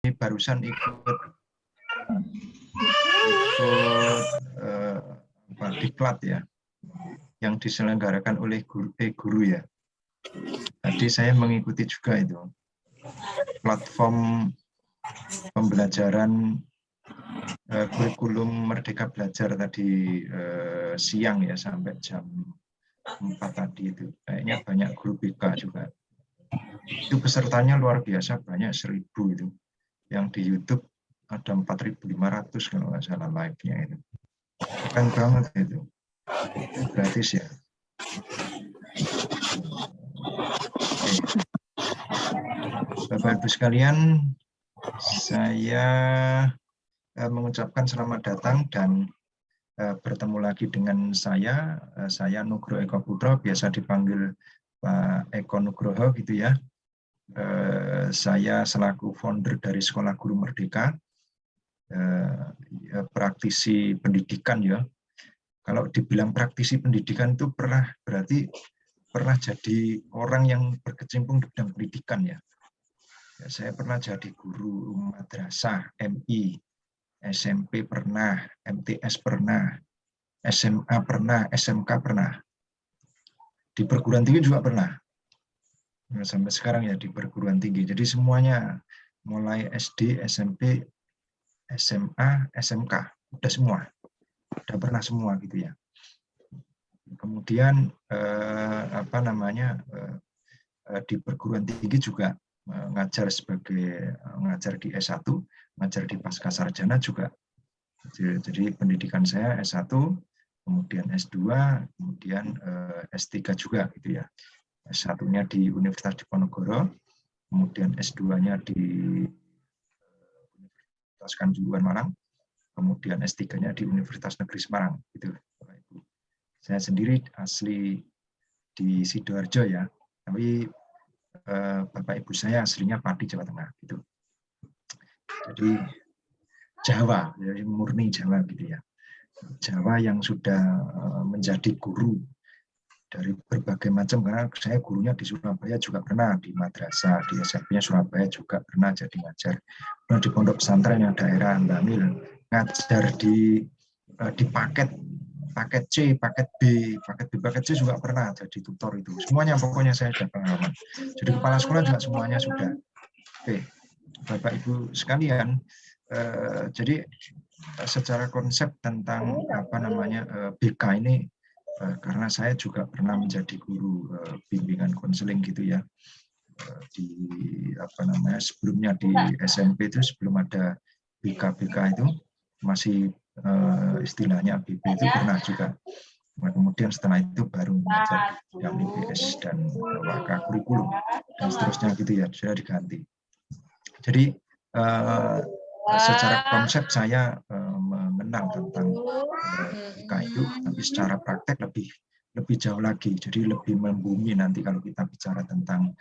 barusan ikut diklat ya, yang diselenggarakan oleh guru ya. Tadi saya mengikuti juga itu platform pembelajaran kurikulum Merdeka Belajar tadi siang ya sampai jam 4 tadi itu. Kayaknya banyak guru BK juga. Itu pesertanya luar biasa, banyak 1000 itu. Yang di YouTube ada 4.500 kalau nggak salah live-nya itu. Keren banget itu. Gratis ya. Oke. Bapak Ibu sekalian, saya mengucapkan selamat datang dan bertemu lagi dengan saya Nugroho Eko Putra, biasa dipanggil Pak Eko Nugroho gitu ya. Saya selaku founder dari Sekolah Guru Merdeka, praktisi pendidikan ya. Kalau dibilang praktisi pendidikan itu berarti pernah jadi orang yang berkecimpung di bidang pendidikan ya. Saya pernah jadi guru madrasah, MI, SMP pernah, MTS pernah, SMA pernah, SMK pernah. Di perguruan tinggi juga pernah. Nah, sampai sekarang ya di perguruan tinggi. Jadi semuanya mulai SD, SMP, SMA, SMK, udah semua. Udah pernah semua gitu ya. Kemudian di perguruan tinggi juga ngajar di S1, ngajar di pasca sarjana juga. Jadi pendidikan saya S1, kemudian S2, kemudian S3 juga gitu ya. S1-nya di Universitas Diponegoro, kemudian S2-nya di Universitas Kanjuruhan Malang, kemudian S3-nya di Universitas Negeri Semarang gitu. Saya sendiri asli di Sidoarjo ya, tapi Bapak Ibu saya aslinya Pati, Jawa Tengah gitu. Jadi Jawa, murni Jawa gitu ya. Jawa yang sudah menjadi guru dari berbagai macam, karena saya gurunya di Surabaya juga pernah, di madrasah, di SMP-nya Surabaya juga pernah jadi ngajar. Pernah di pondok pesantren yang daerah Bamil, ngajar di paket C, paket B, paket C juga pernah jadi tutor itu. Semuanya pokoknya saya sudah pengalaman. Jadi kepala sekolah juga semuanya sudah. Oke, Bapak Ibu sekalian, jadi secara konsep tentang BK ini, karena saya juga pernah menjadi guru bimbingan konseling gitu ya, sebelumnya di SMP itu sebelum ada BK itu masih istilahnya BB itu pernah juga. Nah, kemudian setelah itu baru mengajar yang IPS dan waka kurikulum dan seterusnya gitu ya, sudah diganti. Jadi secara konsep saya mengenal tentang BK itu, tapi secara praktek lebih jauh lagi. Jadi lebih membumi nanti kalau kita bicara tentang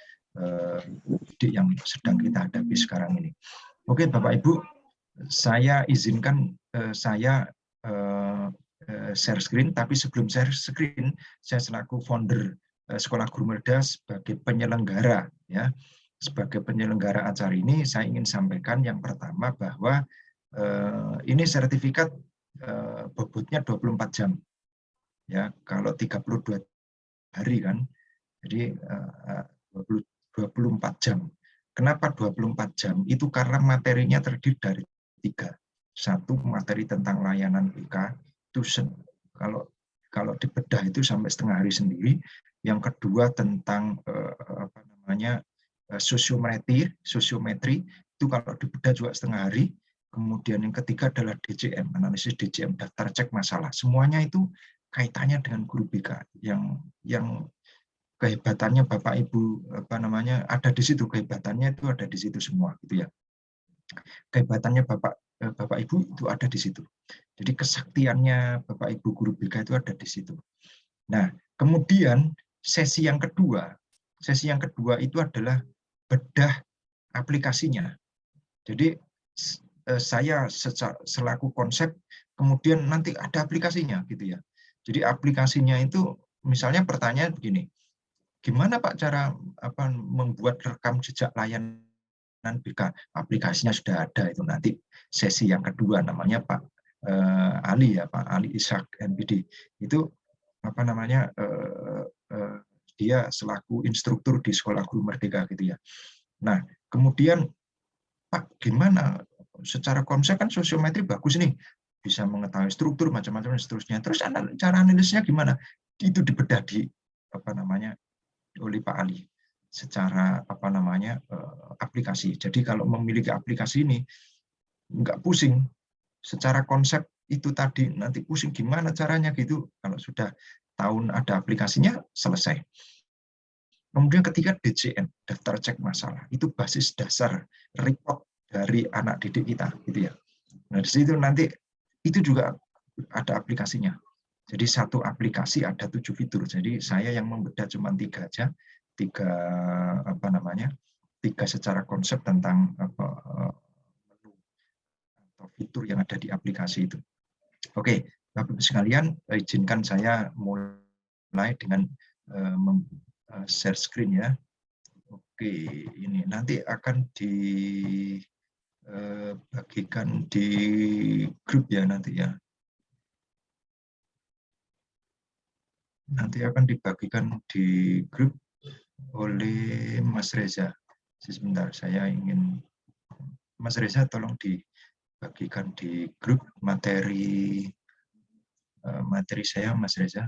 didik yang sedang kita hadapi sekarang ini. Oke, Bapak Ibu, saya izinkan saya share screen, tapi sebelum share screen, saya selaku founder Sekolah Guru Merda sebagai penyelenggara ya. Sebagai penyelenggara acara ini, saya ingin sampaikan yang pertama bahwa ini sertifikat bobotnya 24 jam. Ya, kalau 32 hari kan, jadi 24 jam. Kenapa 24 jam? Itu karena materinya terdiri dari 3. Satu, materi tentang layanan BK, itu kalau dibedah itu sampai setengah hari sendiri. Yang kedua tentang sosiometri itu kalau dibedah juga setengah hari. Kemudian yang ketiga adalah DCM, analisis DCM, daftar cek masalah. Semuanya itu kaitannya dengan guru BK yang kehebatannya Bapak Ibu ada di situ, kehebatannya itu ada di situ semua gitu ya. Kehebatannya Bapak Ibu itu ada di situ. Jadi kesaktiannya Bapak Ibu guru BK itu ada di situ. Nah, kemudian sesi yang kedua itu adalah bedah aplikasinya. Jadi saya selaku konsep, kemudian nanti ada aplikasinya gitu ya. Jadi aplikasinya itu misalnya pertanyaan begini, gimana Pak cara membuat rekam jejak layanan BK. Aplikasinya sudah ada, itu nanti sesi yang kedua, namanya Pak Ali ya, Pak Ali Ishak MPD. Itu apa namanya, dia selaku instruktur di Sekolah Guru Merdeka gitu ya. Nah, kemudian Pak, gimana secara konsep kan sosiometri bagus nih, bisa mengetahui struktur macam-macam dan seterusnya. Terus cara analisisnya gimana? Itu dibedah di apa namanya oleh Pak Ali secara apa namanya aplikasi. Jadi kalau memiliki aplikasi ini nggak pusing secara konsep itu tadi, nanti pusing gimana caranya gitu. Kalau sudah tahun ada aplikasinya, selesai. Kemudian ketiga DCM, daftar cek masalah. Itu basis dasar report dari anak didik kita, gitu ya. Nah, di situ nanti itu juga ada aplikasinya. Jadi satu aplikasi ada 7 fitur. Jadi saya yang membedah cuma 3 aja, 3 apa namanya, 3 secara konsep tentang apa, menu atau fitur yang ada di aplikasi itu. Oke, Bapak Ibu sekalian, izinkan saya mulai dengan share screen ya. Oke, ini nanti akan dibagikan di grup ya nanti ya. Nanti akan dibagikan di grup oleh Mas Reza. Sebentar, saya ingin Mas Reza tolong dibagikan di grup materi saya, Mas Reza.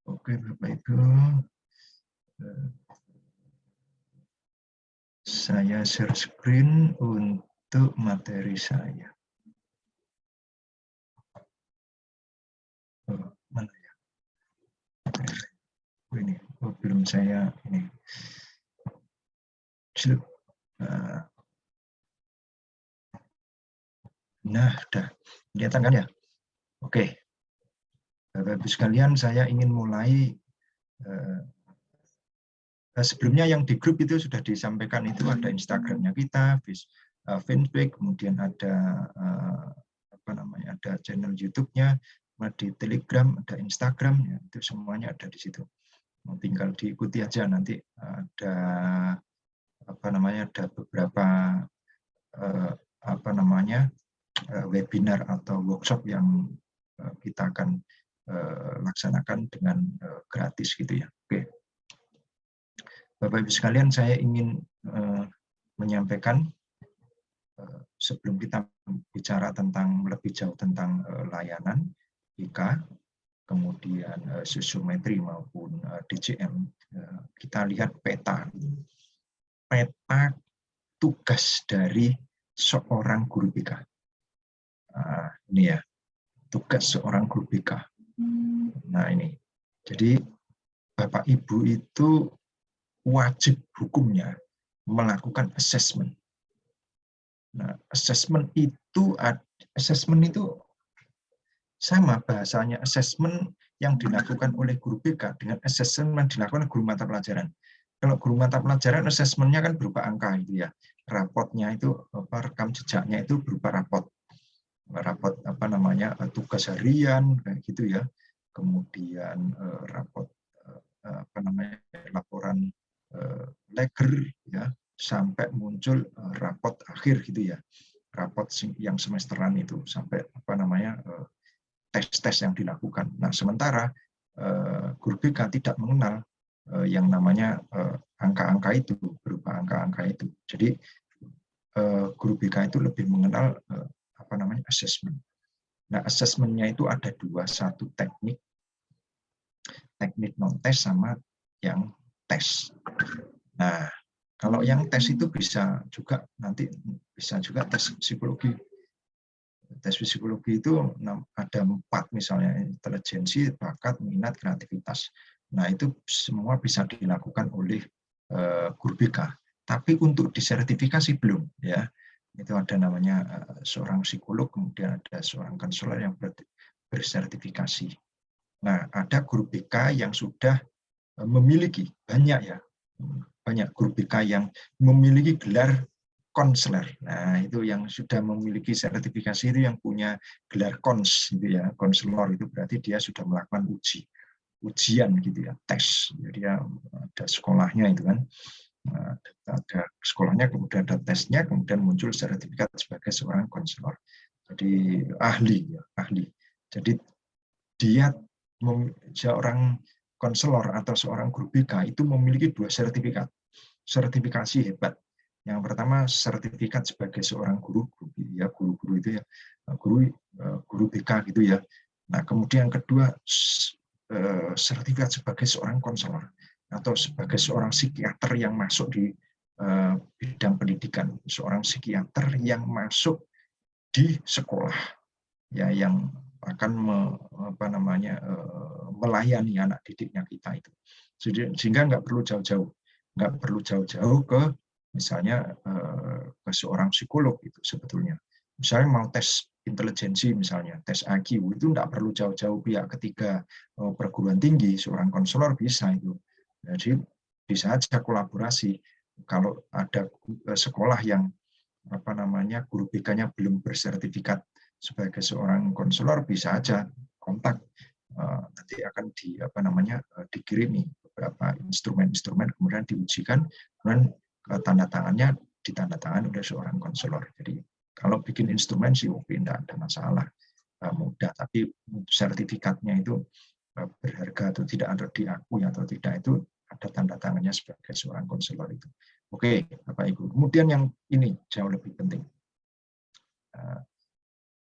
Oke, Bapak Ibu. Saya share screen untuk materi saya. Oh, mana ya? Oh, ini, belum saya ini. Nah, udah kelihatan kan ya? Oke. Bapak Ibu sekalian, saya ingin mulai. Sebelumnya yang di grup itu sudah disampaikan, itu ada Instagramnya kita, Facebook, kemudian ada apa namanya, ada channel YouTube-nya, di Telegram, ada Instagram, ya, itu semuanya ada di situ. Tinggal diikuti aja, nanti ada apa namanya, ada beberapa apa namanya webinar atau workshop yang kita akan laksanakan dengan gratis gitu ya. Oke. Bapak Ibu sekalian, saya ingin menyampaikan sebelum kita bicara tentang lebih jauh tentang layanan IK, kemudian sosiometri maupun DCM, kita lihat peta tugas dari seorang guru BK. Ini ya, tugas seorang guru BK. Nah ini, jadi Bapak Ibu itu wajib hukumnya melakukan assessment. Nah, assessment itu sama bahasanya assessment yang dilakukan oleh guru BK dengan assessment yang dilakukan guru mata pelajaran. Kalau guru mata pelajaran assessment-nya kan berupa angka itu ya. Rapotnya itu rekam jejaknya itu berupa rapot apa namanya, tugas harian kayak gitu ya. Kemudian rapot apa namanya, laporan leger ya, sampai muncul rapot akhir gitu ya, rapot yang semesteran itu sampai apa namanya tes-tes yang dilakukan. Nah, sementara guru BK tidak mengenal yang namanya angka-angka itu, berupa angka-angka itu. Jadi guru BK itu lebih mengenal apa namanya assessment. Nah, assessment-nya itu ada 2, satu teknik non-tes sama yang tes. Nah, kalau yang tes itu bisa juga nanti bisa juga tes psikologi. Tes psikologi itu ada 4 misalnya, intelijensi, bakat, minat, kreativitas. Nah, itu semua bisa dilakukan oleh guru BK. Tapi untuk disertifikasi belum ya. Itu ada namanya seorang psikolog, kemudian ada seorang konselor yang bersertifikasi. Nah, ada guru BK yang sudah memiliki banyak ya, banyak guru BK yang memiliki gelar konselor. Nah, itu yang sudah memiliki sertifikasi itu yang punya gelar kons gitu ya. Konselor itu berarti dia sudah melakukan ujian gitu ya, tes. Jadi ya ada sekolahnya itu kan. Ada sekolahnya, kemudian ada tesnya, kemudian muncul sertifikat sebagai seorang konselor. Jadi ahli ya, ahli. Jadi dia seorang konselor atau seorang guru BK itu memiliki 2 sertifikasi hebat. Yang pertama sertifikat sebagai seorang guru ya, guru-guru itu ya, guru BK gitu ya. Nah, kemudian yang kedua sertifikat sebagai seorang konselor atau sebagai seorang psikiater yang masuk di bidang pendidikan, seorang psikiater yang masuk di sekolah ya, yang akan melayani anak didiknya kita itu. Sehingga nggak perlu jauh-jauh ke misalnya ke seorang psikolog itu sebetulnya. Misalnya mau tes intelijensi misalnya, tes IQ itu nggak perlu jauh-jauh pihak ketiga perguruan tinggi, seorang konselor bisa itu. Jadi bisa aja kolaborasi. Kalau ada sekolah yang guru BK-nya belum bersertifikat sebagai seorang konselor, bisa aja kontak, nanti akan dikirimi beberapa instrumen-instrumen, kemudian diujikan, kemudian tanda tangannya ditandatangani oleh seorang konselor. Jadi kalau bikin instrumen sih tidak ada masalah, mudah, tapi sertifikatnya itu berharga atau tidak, ada diakui atau tidak, itu ada tanda tangannya sebagai seorang konselor itu. Oke, Bapak Ibu. Kemudian yang ini jauh lebih penting.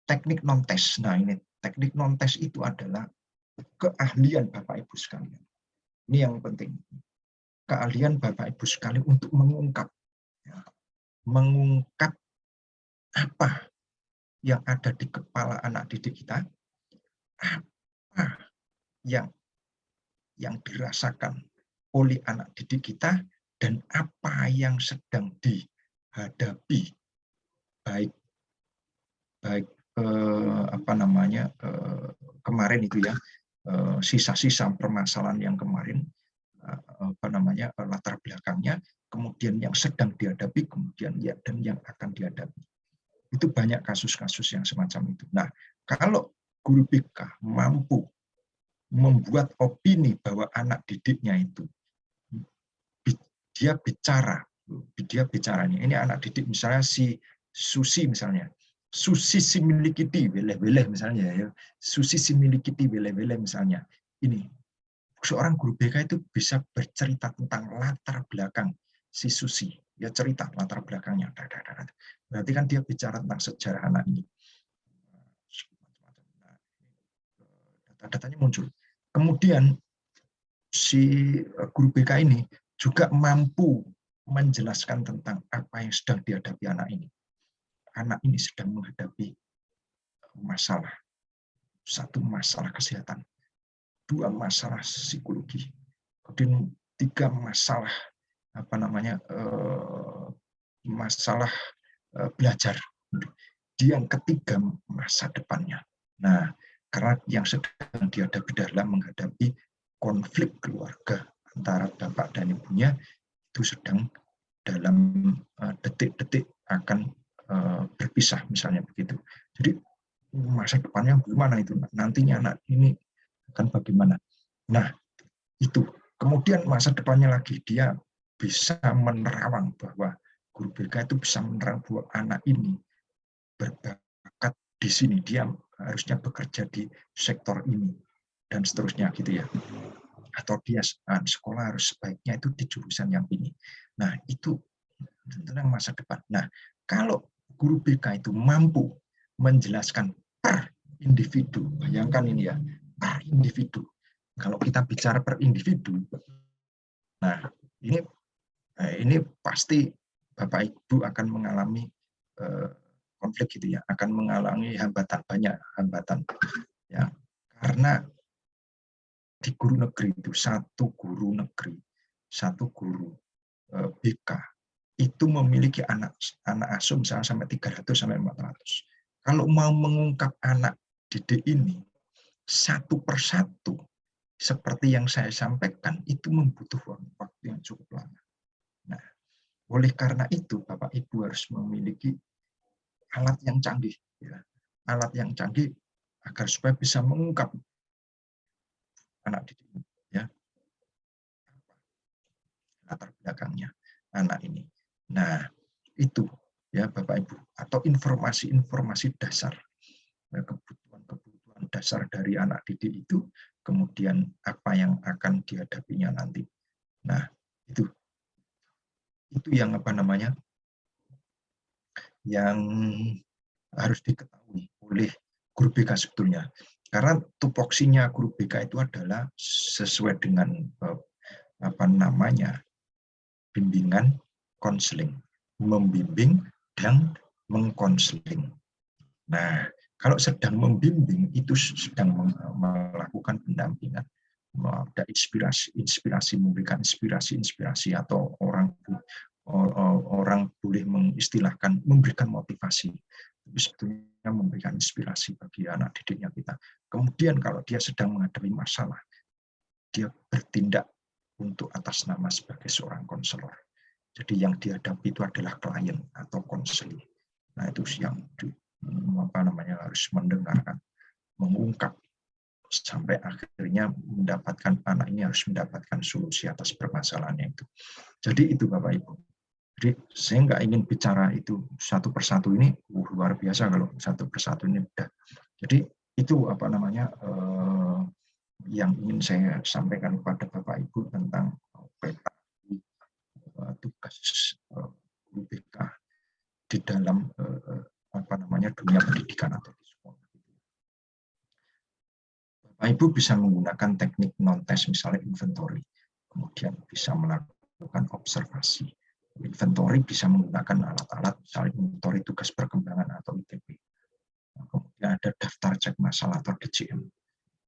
Teknik non-tes. Nah, ini teknik non-tes itu adalah keahlian Bapak Ibu sekalian. Ini yang penting. Keahlian Bapak Ibu sekalian untuk mengungkap apa yang ada di kepala anak didik kita, apa yang dirasakan oleh anak didik kita, dan apa yang sedang dihadapi, baik kemarin itu ya, sisa-sisa permasalahan yang kemarin, latar belakangnya, kemudian yang sedang dihadapi, kemudian dan yang akan dihadapi. Itu banyak kasus-kasus yang semacam itu. Nah, kalau guru BK mampu membuat opini bahwa anak didiknya itu dia bicaranya, ini anak didik misalnya si Susi misalnya, Susi si milikiti weleh-weleh misalnya ya, Susi si milikiti weleh-weleh misalnya. Ini seorang guru BK itu bisa bercerita tentang latar belakang si Susi, ya, cerita latar belakangnya. Berarti kan dia bicara tentang sejarah anak ini. Data-datanya muncul. Kemudian si guru BK ini juga mampu menjelaskan tentang apa yang sedang dihadapi anak ini. Anak ini sedang menghadapi masalah. 1 masalah kesehatan, 2 masalah psikologi, kemudian 3 masalah masalah belajar. Yang ketiga masa depannya. Nah, karena yang sedang dihadapi dalam menghadapi konflik keluarga antara bapak dan ibunya, itu sedang dalam detik-detik akan berpisah misalnya begitu. Jadi masa depannya bagaimana itu, nantinya anak ini akan bagaimana. Nah, itu. Kemudian masa depannya lagi, dia bisa menerawang bahwa guru BK itu bisa menerang bahwa anak ini berbakat di sini, dia harusnya bekerja di sektor ini, dan seterusnya gitu ya. Atau dia sekolah harus sebaiknya itu di jurusan yang ini. Nah, itu tentang masa depan. Nah, kalau guru BK itu mampu menjelaskan per individu, bayangkan ini ya, per individu. Kalau kita bicara per individu, nah ini pasti Bapak Ibu akan mengalami konflik gitu ya, akan mengalami banyak hambatan ya, karena di guru negeri itu satu guru BK itu memiliki anak asuh misalnya sampai 300 sampai 400. Kalau mau mengungkap anak didik ini satu persatu seperti yang saya sampaikan, itu membutuhkan waktu yang cukup lama. Nah, oleh karena itu Bapak Ibu harus memiliki alat yang canggih, ya. Alat yang canggih agar supaya bisa mengungkap anak didik, ya, latar belakangnya anak ini. Nah, itu ya Bapak Ibu, atau informasi-informasi dasar, kebutuhan-kebutuhan dasar dari anak didik itu, kemudian apa yang akan dihadapinya nanti. Nah, itu yang apa namanya, yang harus diketahui oleh guru BK sebetulnya. Karena tupoksinya guru BK itu adalah sesuai dengan apa namanya, bimbingan konseling, membimbing dan mengkonseling. Nah, kalau sedang membimbing itu sedang melakukan pendampingan, ada inspirasi, memberikan inspirasi atau orang boleh mengistilahkan memberikan motivasi, tapi sebetulnya memberikan inspirasi bagi anak didiknya kita. Kemudian kalau dia sedang menghadapi masalah, dia bertindak untuk atas nama sebagai seorang konselor. Jadi yang dihadapi itu adalah klien atau konseling. Nah, itu yang apa namanya, harus mendengarkan, mengungkap sampai akhirnya mendapatkan, anak ini harus mendapatkan solusi atas permasalahannya itu. Jadi itu Bapak Ibu. Jadi saya nggak ingin bicara itu satu persatu ini, luar biasa kalau satu persatu ini udah. Jadi itu apa namanya, yang ingin saya sampaikan kepada Bapak Ibu tentang peta tugas UBK di dalam apa namanya, dunia pendidikan atau di sekolah. Bapak Ibu bisa menggunakan teknik non-tes, misalnya inventory, kemudian bisa melakukan observasi. Inventory bisa menggunakan alat-alat, misalnya inventory tugas perkembangan atau ITP. Kemudian ada daftar cek masalah atau DCM.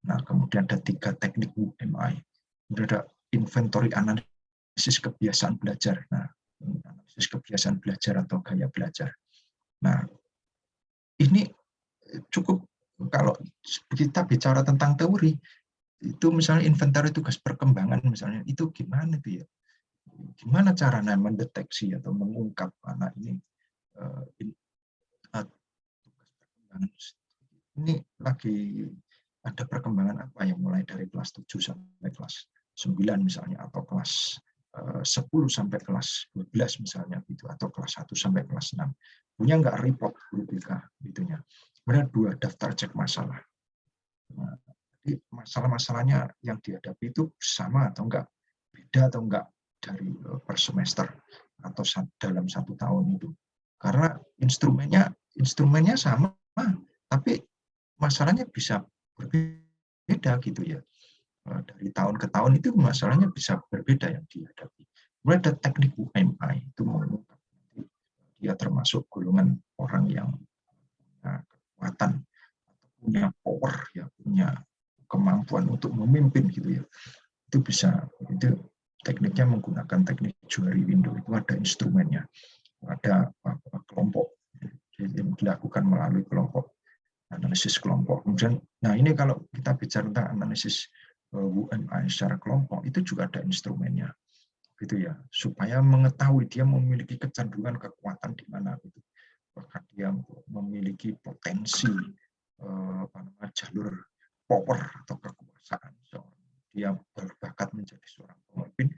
Nah, kemudian ada 3 teknik UMI. Kemudian ada inventory analisis kebiasaan belajar. Nah, analisis kebiasaan belajar atau gaya belajar. Nah, ini cukup, kalau kita bicara tentang teori, itu misalnya inventory tugas perkembangan misalnya, itu gimana itu ya? Gimana caranya mendeteksi atau mengungkap anak ini tugas perkembangan ini lagi ada perkembangan apa yang mulai dari kelas 7 sampai kelas 9 misalnya, atau kelas 10 sampai kelas 12 misalnya gitu, atau kelas 1 sampai kelas 6. Punya nggak report guru BK itunya. Kemudian 2, daftar cek masalah. Nah, jadi masalah-masalahnya yang dihadapi itu sama atau enggak, beda atau enggak dari per semester atau dalam 1 tahun itu. Karena instrumennya sama, tapi masalahnya bisa berbeda gitu ya. Dari tahun ke tahun itu masalahnya bisa berbeda yang dihadapi. Kemudian ada teknik UMI, itu mengungkap dia termasuk golongan orang yang punya kekuatan, punya power, ya, punya kemampuan untuk memimpin gitu ya. Itu bisa, itu tekniknya menggunakan teknik Johari Window, itu ada instrumennya, ada kelompok yang dilakukan melalui kelompok, analisis kelompok. Kemudian, nah ini kalau kita bicara tentang analisis UMI secara kelompok, itu juga ada instrumennya, gitu ya, supaya mengetahui dia memiliki kecenderungan kekuatan di mana, gitu. Apakah dia memiliki potensi jalur power atau kekuasaan, dia berbakat menjadi seorang pemimpin,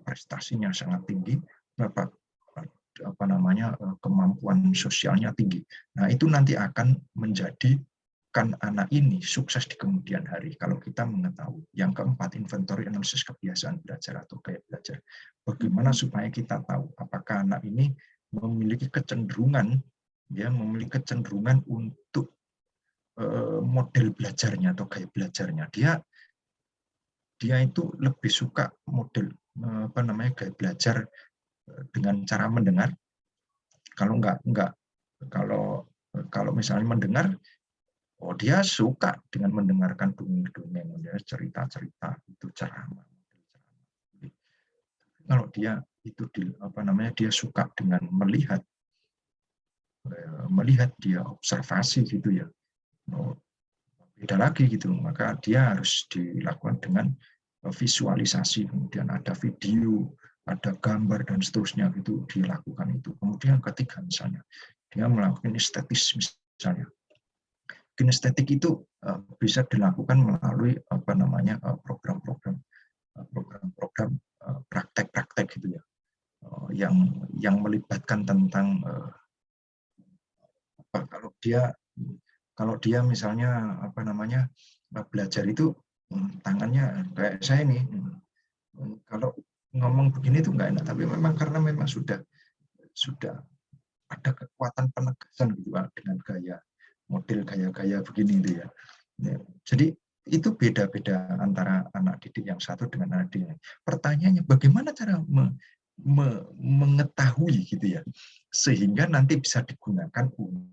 prestasinya sangat tinggi, apa namanya, kemampuan sosialnya tinggi. Nah, itu nanti akan menjadikan anak ini sukses di kemudian hari kalau kita mengetahui. Yang keempat, inventory analisis kebiasaan belajar atau gaya belajar. Bagaimana supaya kita tahu apakah anak ini memiliki kecenderungan, ya, memiliki kecenderungan untuk model belajarnya atau gaya belajarnya. Dia itu lebih suka model apa namanya, gaya belajar dengan cara mendengar. Kalau kalau misalnya mendengar, oh dia suka dengan mendengarkan dongeng-dongeng, cerita-cerita, itu ceramah. Kalau dia itu apa namanya, dia suka dengan melihat dia observasi gitu ya. Oh, beda lagi gitu, maka dia harus dilakukan dengan visualisasi, kemudian ada video, ada gambar dan seterusnya gitu, dia lakukan itu. Kemudian ketiga misalnya, dia melakukan estetis misalnya. Kinestetik itu bisa dilakukan melalui program-program praktek-praktek gitu ya, yang melibatkan tentang kalau dia misalnya belajar itu tangannya kayak saya nih, kalau ngomong begini itu nggak enak, tapi memang karena memang sudah ada kekuatan penegasan gitu Pak, dengan model gaya-gaya begini itu ya. Jadi itu beda-beda antara anak didik yang satu dengan anak didik yang lain. Pertanyaannya bagaimana cara mengetahui gitu ya, sehingga nanti bisa digunakan untuk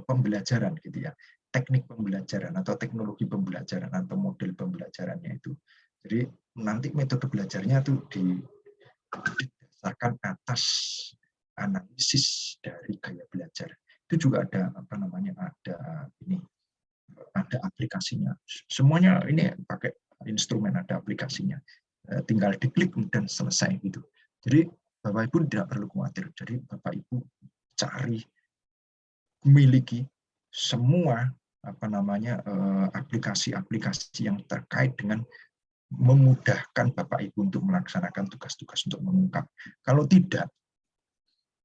pembelajaran gitu ya, teknik pembelajaran atau teknologi pembelajaran atau model pembelajarannya itu. Jadi nanti metode belajarnya itu didasarkan atas analisis dari gaya belajar. Itu juga ada ada aplikasinya. Semuanya ini pakai instrumen, ada aplikasinya. Tinggal diklik kemudian selesai gitu. Jadi Bapak Ibu tidak perlu khawatir. Jadi Bapak Ibu cari, miliki semua aplikasi-aplikasi yang terkait dengan memudahkan Bapak Ibu untuk melaksanakan tugas-tugas untuk mengungkap. Kalau tidak,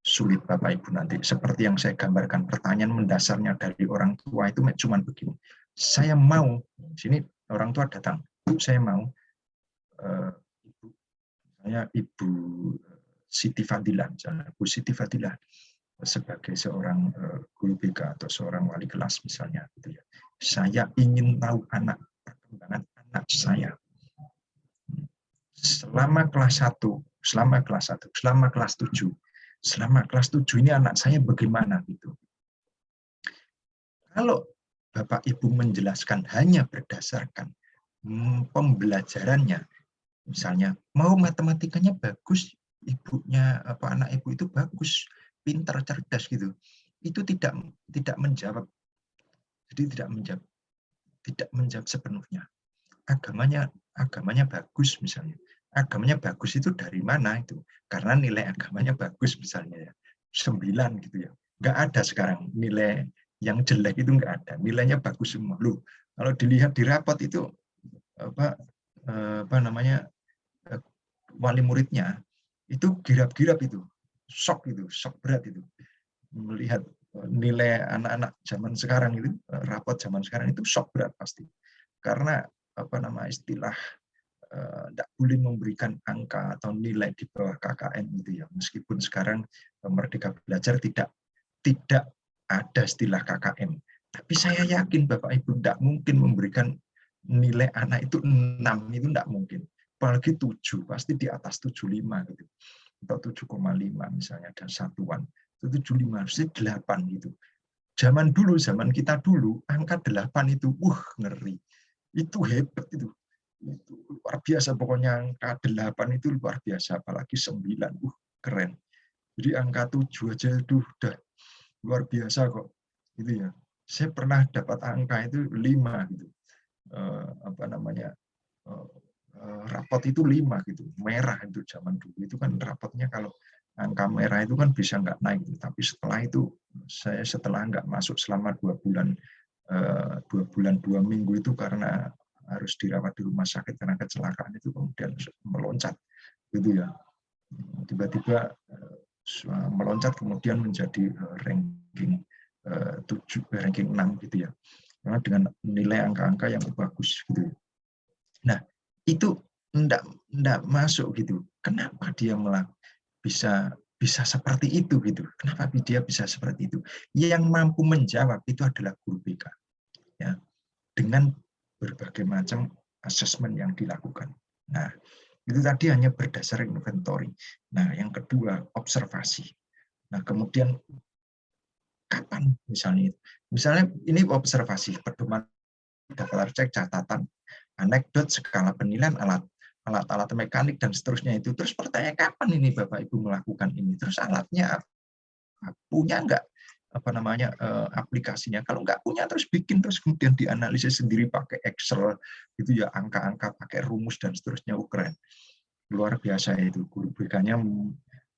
sulit Bapak Ibu nanti. Seperti yang saya gambarkan, pertanyaan mendasarnya dari orang tua itu cuma begini. Saya mau, sini orang tua datang, saya mau, Ibu Siti Fadilah, misalnya Bu Siti Fadilah sebagai seorang guru BK atau seorang wali kelas misalnya, gitu ya. Saya ingin tahu perkembangan anak saya selama kelas 1, selama kelas 7. Selama kelas 7 ini anak saya bagaimana gitu. Kalau Bapak Ibu menjelaskan hanya berdasarkan pembelajarannya, misalnya mau matematikanya bagus, anak ibu itu bagus, pintar, cerdas gitu. Itu tidak menjawab. Jadi tidak menjawab sepenuhnya. Agamanya bagus misalnya. Agamanya bagus itu dari mana itu? Karena nilai agamanya bagus misalnya ya. 9 gitu ya. Nggak ada sekarang nilai yang jelek itu nggak ada. Nilainya bagus semua. Loh, kalau dilihat di rapot itu wali muridnya itu girap-girap itu. Shock berat itu. Melihat nilai anak-anak zaman sekarang itu, rapot zaman sekarang itu shock berat pasti. Karena istilah tidak boleh memberikan angka atau nilai di bawah KKM gitu ya. Meskipun sekarang Merdeka Belajar tidak ada istilah KKM. Tapi saya yakin Bapak Ibu tidak mungkin memberikan nilai anak itu 6, itu tidak mungkin. Apalagi 7, pasti di atas 75 gitu. Atau 7,5 misalnya dan satuan. Itu 75, harusnya 8 gitu. Zaman kita dulu, angka 8 itu ngeri. Itu hebat itu luar biasa, pokoknya angka 8 itu luar biasa, apalagi 9, keren. Jadi angka 7 aja itu udah luar biasa kok, gitu ya. Saya pernah dapat angka itu 5 gitu. Rapot itu 5 gitu, merah itu zaman dulu. Itu kan rapotnya kalau angka merah itu kan bisa nggak naik, tapi setelah itu setelah nggak masuk selama 2 bulan 2 minggu itu karena harus dirawat di rumah sakit karena kecelakaan itu, kemudian meloncat gitu ya, tiba-tiba meloncat kemudian menjadi ranking 6 gitu ya, karena dengan nilai angka-angka yang bagus gitu. Nah itu enggak masuk gitu. Kenapa dia bisa seperti itu gitu? Kenapa dia bisa seperti itu? Yang mampu menjawab itu adalah guru BK ya, dengan berbagai macam asesmen yang dilakukan. Nah, itu tadi hanya berdasar inventory. Nah, yang kedua, observasi. Nah, kemudian kapan misalnya itu? Misalnya ini observasi, pedoman, daftar cek, catatan, anekdot, skala penilaian, alat-alat mekanik, dan seterusnya itu. Terus pertanyaan, kapan ini Bapak Ibu melakukan ini? Terus alatnya punya nggak aplikasinya? Kalau nggak punya, terus bikin, terus kemudian dianalisis sendiri pakai Excel gitu ya, angka-angka, pakai rumus dan seterusnya, keren. luar biasa itu. Guru BK-nya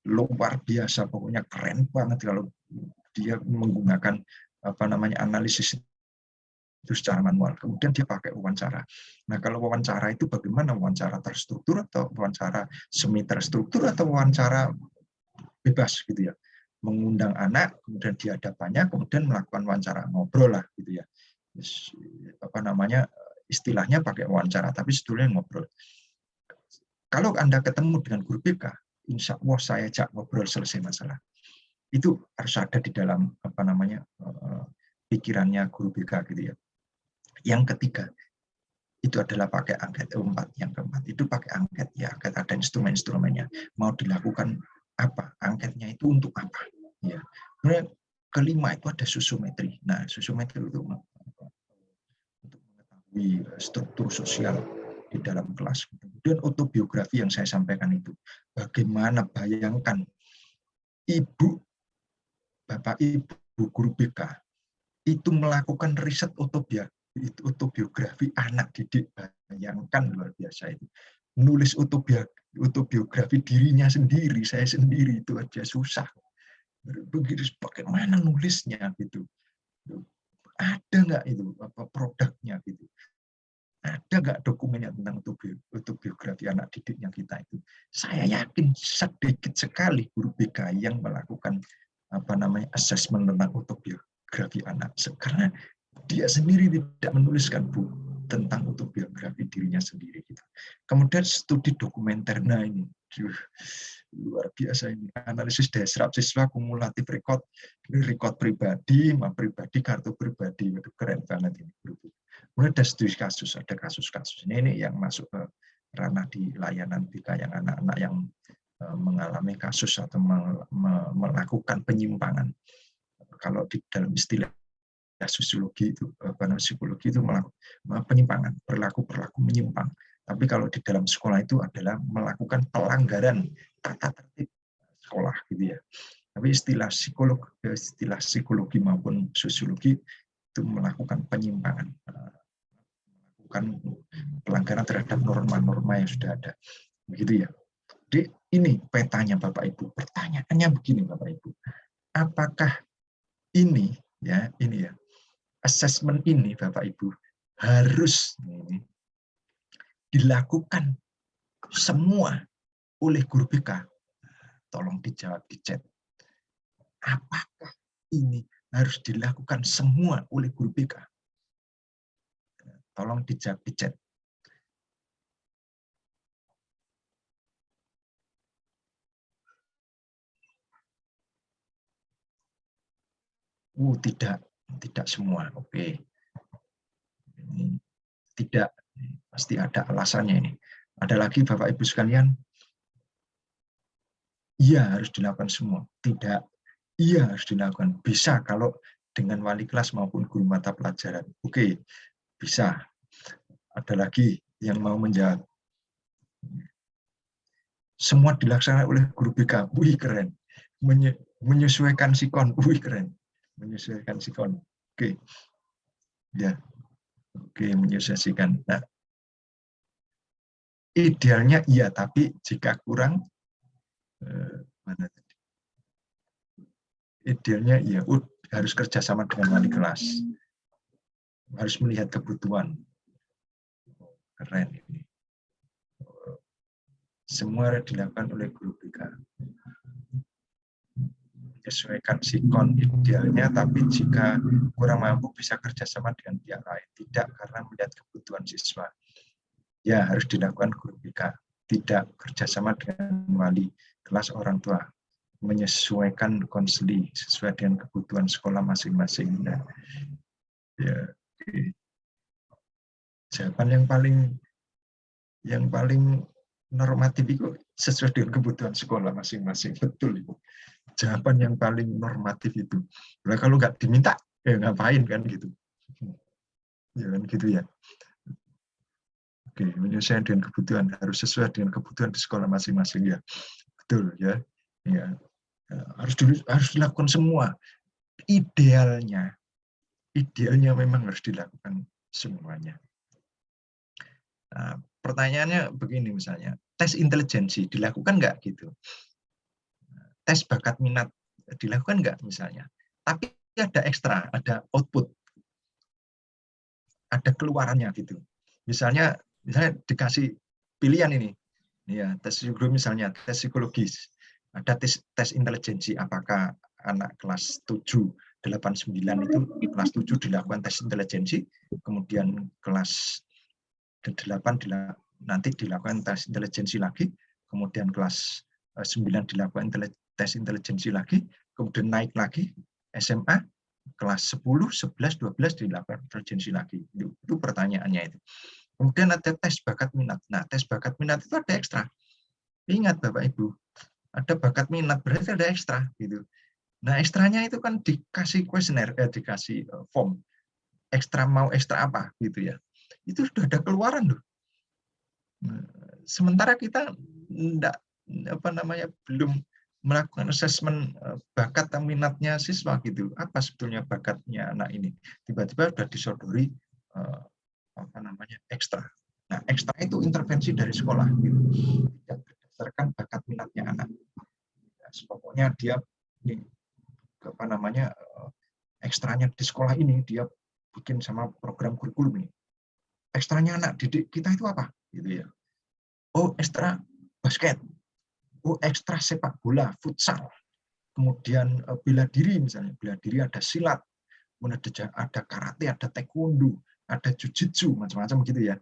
luar biasa, pokoknya keren banget kalau dia menggunakan analisis itu secara manual. Kemudian dia pakai wawancara. Nah, kalau wawancara itu bagaimana? Wawancara terstruktur atau wawancara semi terstruktur atau wawancara bebas gitu ya. Mengundang anak, kemudian di hadapannya, kemudian melakukan wawancara, ngobrol lah gitu ya. Istilahnya pakai wawancara, tapi sebetulnya ngobrol. Kalau Anda ketemu dengan guru BK, insya Allah saya ajak ngobrol, selesai masalah. Itu harus ada di dalam pikirannya guru BK gitu ya. Yang ketiga, itu adalah pakai angket. Yang keempat itu pakai angket. Ya, angket ada instrumen-instrumennya. Mau dilakukan apa? Angketnya itu untuk apa? Ya. Kemudian kelima itu ada susumetri. Nah, susumetri itu untuk mengetahui struktur sosial di dalam kelas. Kemudian autobiografi yang saya sampaikan itu. Bagaimana bayangkan Bapak Ibu guru BK itu melakukan riset autobiografi anak didik. Bayangkan, luar biasa itu. Menulis autobiografi dirinya sendiri, saya sendiri, itu aja susah. Begitu bagaimana nulisnya gitu. Ada nggak itu produknya gitu? Ada nggak dokumennya tentang autobiografi anak didiknya kita itu? Saya yakin sedikit sekali guru BK yang melakukan assessment tentang autobiografi anak, karena dia sendiri tidak menuliskan tentang autobiografi dirinya sendiri. Gitu. Kemudian studi dokumenter, nah ini luar biasa ini, analisis deskripsi siswa, kumulatif record pribadi, kartu pribadi, itu keren banget ini. Kemudian ada studi kasus, ada kasus-kasus ini yang masuk ke ranah di layanan BK yang anak-anak yang mengalami kasus atau melakukan penyimpangan. Kalau di dalam istilah sosiologi itu, psikologi itu melakukan penyimpangan, perilaku menyimpang. Tapi kalau di dalam sekolah itu adalah melakukan pelanggaran tata tertib sekolah, gitu ya. Tapi istilah psikologi maupun sosiologi itu melakukan penyimpangan, melakukan pelanggaran terhadap norma-norma yang sudah ada, begitu ya. Jadi ini petanya Bapak Ibu. Pertanyaannya begini Bapak Ibu, apakah ini ya assessment ini Bapak Ibu harus dilakukan semua oleh guru BK? Tolong dijawab di chat. Apakah ini harus dilakukan semua oleh guru BK? Tolong dijawab di chat. Tidak semua. Oke. Tidak, pasti ada alasannya ini. Ada lagi Bapak Ibu sekalian? Iya, harus dilakukan semua. Tidak, iya harus dilakukan. Bisa kalau dengan wali kelas maupun guru mata pelajaran. Oke, bisa. Ada lagi yang mau menjawab. Semua dilaksanakan oleh guru BK. Wih, keren. Menyesuaikan sikon. Wih, keren. Menyesuaikan sikon. Oke. Ya. Oke, menyesuaikan. Nah, idealnya iya, tapi jika kurang, mana tadi? Idealnya iya, harus kerjasama dengan wali kelas. Harus melihat kebutuhan. Keren ini. Semua harus dilakukan oleh guru BK. Menyesuaikan sikon idealnya, tapi jika kurang mampu bisa kerjasama dengan pihak lain. Tidak karena melihat kebutuhan siswa. Ya, harus dilakukan guru BK. Tidak kerjasama dengan wali kelas, orang tua. Menyesuaikan konseli sesuai dengan kebutuhan sekolah masing-masing. Nah, ya, jawaban yang paling normatif itu sesuai dengan kebutuhan sekolah masing-masing. Betul itu. Jawaban yang paling normatif itu. Nah, kalau nggak diminta, ya ngapain kan gitu. Ya kan gitu ya. Oke, menyesuaikan dengan kebutuhan, harus sesuai dengan kebutuhan di sekolah masing-masing ya. Betul ya. Ya. Harus dilakukan semua. Idealnya memang harus dilakukan semuanya. Nah, pertanyaannya begini misalnya, tes intelijensi dilakukan nggak gitu? Tes bakat minat dilakukan nggak misalnya? Tapi ada ekstra, ada output, ada keluarannya gitu. Misalnya dikasih pilihan ini, ya tes psikologi misalnya, tes psikologis, ada tes intelijensi, apakah anak kelas 7, 8, 9 itu kelas 7 dilakukan tes intelijensi, kemudian kelas 8 nanti dilakukan tes intelijensi lagi, kemudian kelas 9 dilakukan tes intelijensi lagi, kemudian naik lagi SMA kelas 10, 11, 12 dilakukan intelijensi lagi. Itu pertanyaannya itu. Kemudian ada tes bakat minat. Nah, tes bakat minat itu ada ekstra. Ingat Bapak Ibu, ada bakat minat berarti ada ekstra gitu. Nah, ekstranya itu kan dikasih kuesioner, dikasih form. Ekstra mau ekstra apa gitu ya. Itu sudah ada keluaran loh. Sementara kita belum melakukan asesmen bakat dan minatnya siswa gitu. Apa sebetulnya bakatnya anak ini? Tiba-tiba sudah disodori ekstra. Nah, ekstra itu intervensi dari sekolah gitu. Tidak berdasarkan bakat minatnya anak. Ya, pokoknya dia ekstranya di sekolah ini dia bikin sama program kurikulum ini. Ekstranya anak didik kita itu apa? Gitu ya. Oh, ekstra basket. Oh, ekstra sepak bola, futsal. Kemudian bela diri misalnya, bela diri ada silat, kemudian ada karate, ada taekwondo, ada jujitsu, macam-macam gitu ya.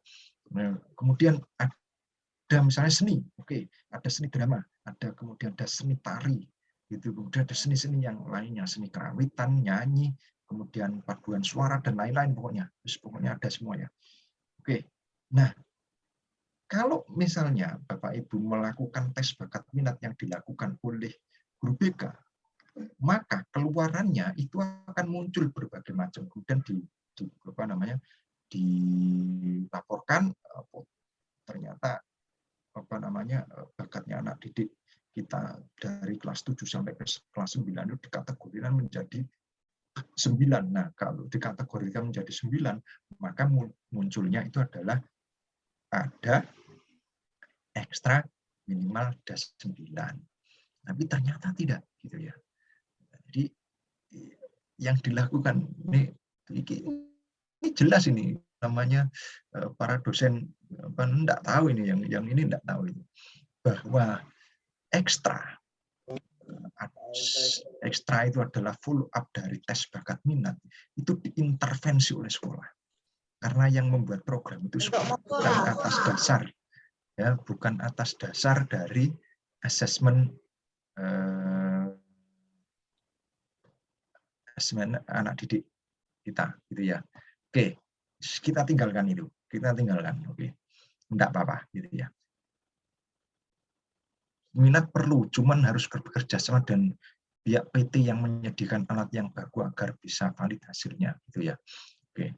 Kemudian ada misalnya seni, oke, ada seni drama, kemudian ada seni tari, gitu. Kemudian ada seni-seni yang lainnya, seni kerawitan, nyanyi, kemudian paduan suara dan lain-lain pokoknya. Pokoknya ada semuanya. Oke. Nah, kalau misalnya Bapak Ibu melakukan tes bakat minat yang dilakukan oleh guru BK, maka keluarannya itu akan muncul berbagai macam. Kemudian dilaporkan ternyata bakatnya anak didik kita dari kelas 7 sampai kelas 9 itu dikategorikan menjadi 9. Nah, kalau dikategorikan menjadi 9, maka munculnya itu adalah ada ekstra minimal das 9. Tapi ternyata tidak gitu ya. Jadi yang dilakukan ini jelas ini namanya para dosen enggak tahu ini yang ini enggak tahu itu bahwa ekstra itu adalah follow up dari tes bakat minat itu diintervensi oleh sekolah karena yang membuat program itu bukan atas dasar bukan atas dasar dari asesmen anak didik kita gitu ya. Oke, kita tinggalkan itu. Oke. Enggak apa-apa gitu ya. Minat perlu, cuman harus bekerja sama dan pihak PT yang menyediakan alat yang baku agar bisa valid hasilnya gitu ya. Oke.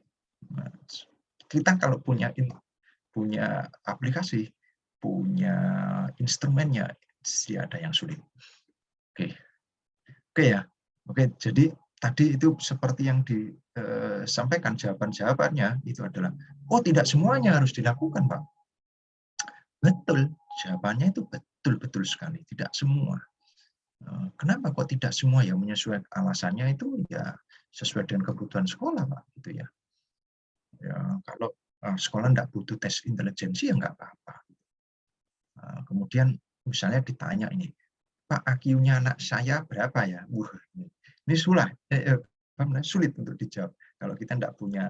Kita kalau punya aplikasi, punya instrumennya, tidak ada yang sulit. Oke. Oke ya. Oke, jadi tadi itu seperti yang disampaikan jawabannya itu adalah tidak semuanya harus dilakukan, Pak. Betul, jawabannya itu betul sekali, tidak semua. Kenapa kok tidak semua ya menyesuaikan alasannya itu ya sesuai dengan kebutuhan sekolah, Pak, gitu ya. Ya kalau sekolah enggak butuh tes intelijensi ya enggak apa-apa. Kemudian misalnya ditanya ini, Pak, IQ-nya anak saya berapa ya? Ini sulit untuk dijawab kalau kita tidak punya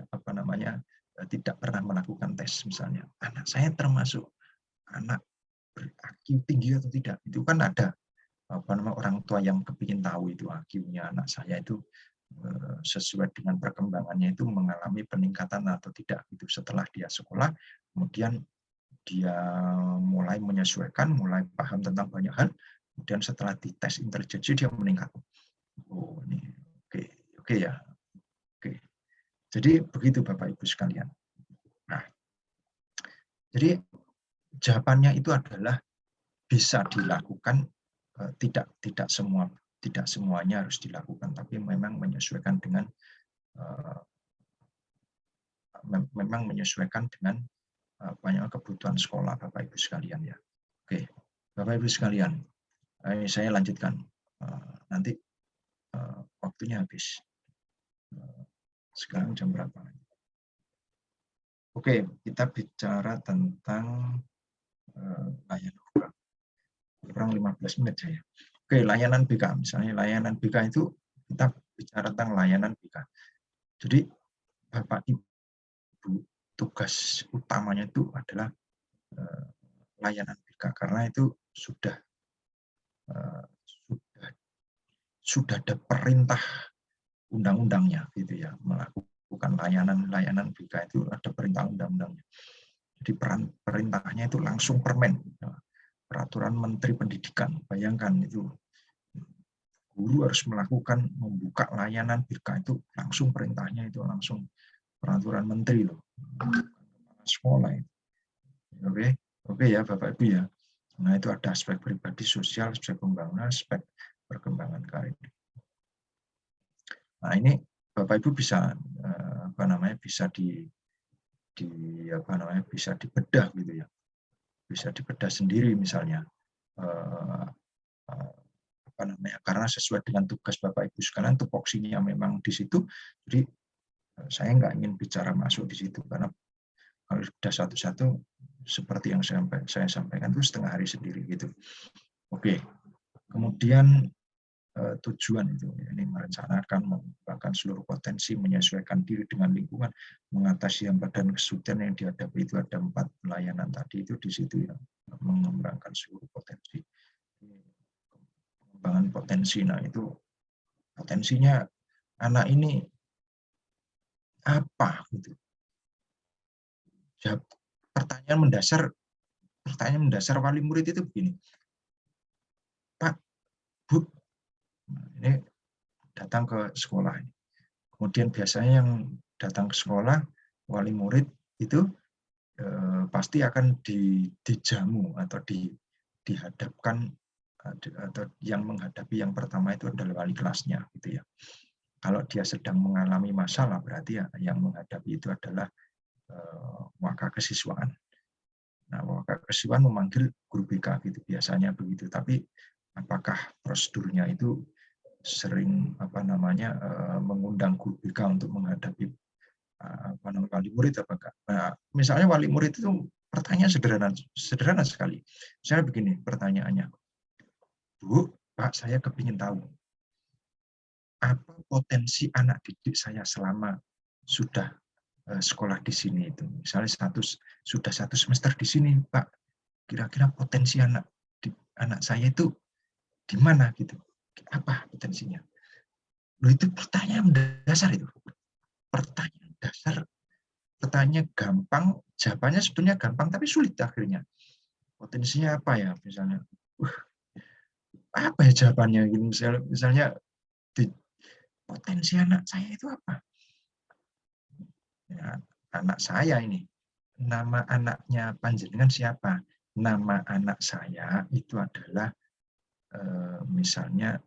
tidak pernah melakukan tes misalnya. Anak saya termasuk anak ber-IQ tinggi atau tidak? Itu kan ada orang tua yang kepingin tahu itu IQ-nya anak saya itu sesuai dengan perkembangannya itu mengalami peningkatan atau tidak itu setelah dia sekolah, kemudian dia mulai menyesuaikan, mulai paham tentang banyak hal, kemudian setelah dites intelijensi dia meningkat. Oh, ini oke ya. Oke. Jadi begitu Bapak Ibu sekalian. Nah, jadi jawabannya itu adalah bisa dilakukan, tidak semuanya harus dilakukan, tapi memang menyesuaikan dengan kebutuhan sekolah Bapak Ibu sekalian ya. Bapak Ibu sekalian, saya lanjutkan. Nanti waktunya habis. Sekarang jam berapa? Oke, kita bicara tentang layanan kurang 15 menit saya. Oke, layanan BK. Misalnya layanan BK itu kita bicara tentang layanan BK. Jadi Bapak Ibu, tugas utamanya itu adalah layanan BK karena itu sudah ada perintah undang-undangnya gitu ya, melakukan layanan BK itu ada perintah undang-undangnya. Jadi perintahnya itu langsung permen, peraturan Menteri Pendidikan. Bayangkan itu guru harus membuka layanan BK itu langsung perintahnya itu langsung peraturan Menteri loh, sekolah itu. Oke ya Bapak Ibu ya. Nah itu ada aspek pribadi, sosial, aspek pembangunan, aspek perkembangan karir. Nah ini Bapak Ibu bisa bisa dibedah gitu ya, bisa dibedah sendiri misalnya karena sesuai dengan tugas Bapak Ibu sekalian tupoksinya memang di situ. Jadi saya nggak ingin bicara masuk di situ karena kalau sudah satu-satu seperti yang saya sampaikan itu setengah hari sendiri gitu. Oke, kemudian tujuan itu ini merencanakan, mengembangkan seluruh potensi, menyesuaikan diri dengan lingkungan, mengatasi hambatan kesulitan yang dihadapi. Itu ada 4 pelayanan tadi itu di situ ya, mengembangkan seluruh potensi, pengembangan potensi. Nah itu potensinya anak ini apa gitu. Pertanyaan mendasar wali murid itu begini, Pak, Bu, ini datang ke sekolah ini. Kemudian biasanya yang datang ke sekolah, wali murid itu pasti akan dijamu atau dihadapkan, atau yang menghadapi yang pertama itu adalah wali kelasnya gitu ya. Kalau dia sedang mengalami masalah berarti ya yang menghadapi itu adalah waka kesiswaan. Nah, waka kesiswaan memanggil guru BK gitu biasanya begitu. Tapi apakah prosedurnya itu sering mengundang guru BK untuk menghadapi wali murid apakah? Nah, misalnya wali murid itu pertanyaan sederhana sekali. Misalnya begini pertanyaannya, Bu, Pak, saya kepingin tahu apa potensi anak didik saya selama sudah sekolah di sini itu. Misalnya sudah 1 semester di sini, Pak. Kira-kira potensi anak saya itu di mana gitu? Apa potensinya? Loh, itu pertanyaan dasar itu. Pertanyaan dasar, pertanyaan gampang, jawabannya sebenarnya gampang tapi sulit akhirnya. Potensinya apa ya misalnya? Apa ya jawabannya gitu misalnya potensi anak saya itu apa? Ya, anak saya ini. Nama anaknya panjenengan siapa? Nama anak saya itu adalah misalnya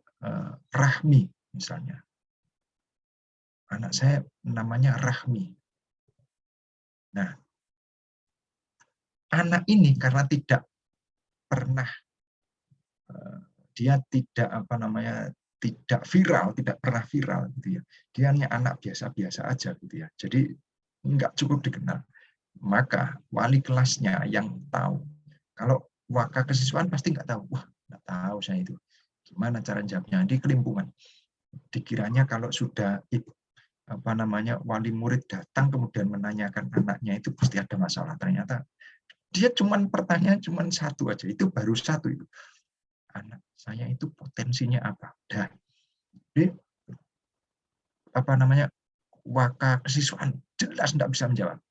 Rahmi misalnya. Anak saya namanya Rahmi. Nah, anak ini karena tidak pernah dia tidak viral, tidak pernah viral gitu ya. Dia hanya anak biasa-biasa aja gitu ya. Jadi nggak cukup dikenal. Maka wali kelasnya yang tahu. Kalau waka kesiswaan pasti nggak tahu. Wah, nggak tahu saya itu. Gimana cara jawabnya? Di kelimpungan. Dikiranya kalau sudah wali murid datang kemudian menanyakan anaknya itu pasti ada masalah. Ternyata dia pertanyaan cuma satu aja. Itu baru satu itu. Anak saya itu potensinya apa? Dan waka kesiswaan jelas tidak bisa menjawab.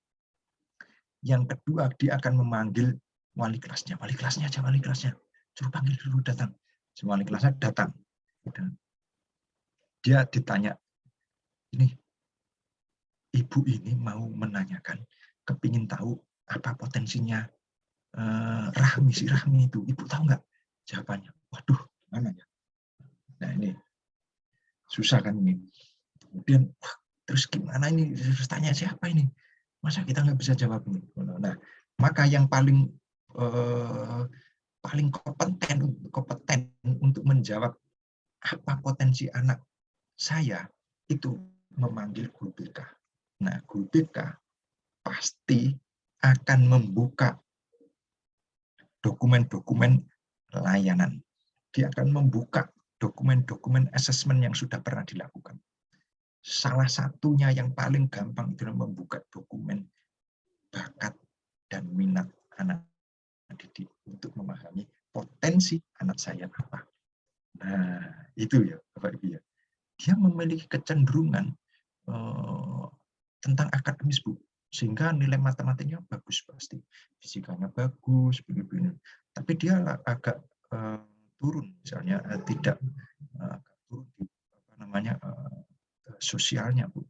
Yang kedua, dia akan memanggil wali kelasnya. Wali kelasnya aja, wali kelasnya. Suruh panggil dulu, datang. Wali kelasnya datang. Dia ditanya, ini ibu ini mau menanyakan, kepingin tahu apa potensinya Rahmi, si Rahmi itu. Ibu tahu nggak jawabannya? Waduh, gimana ya? Nah ini susah kan ini. Kemudian, wah, terus gimana ini? Terus tanya siapa ini? Masa kita nggak bisa jawab ini? Nah, maka yang paling paling kompeten untuk menjawab apa potensi anak saya itu memanggil guru BK. Nah, guru BK pasti akan membuka dokumen-dokumen layanan. Dia akan membuka dokumen-dokumen asesmen yang sudah pernah dilakukan. Salah satunya yang paling gampang itu membuka dokumen bakat dan minat anak didik untuk memahami potensi anak saya apa. Nah, itu ya, Bapak Ibu ya. Dia memiliki kecenderungan tentang akademis, Bu, sehingga nilai matematiknya bagus pasti, fisikanya bagus, begini. Tapi dia agak turun, misalnya tidak turun di sosialnya, Bu.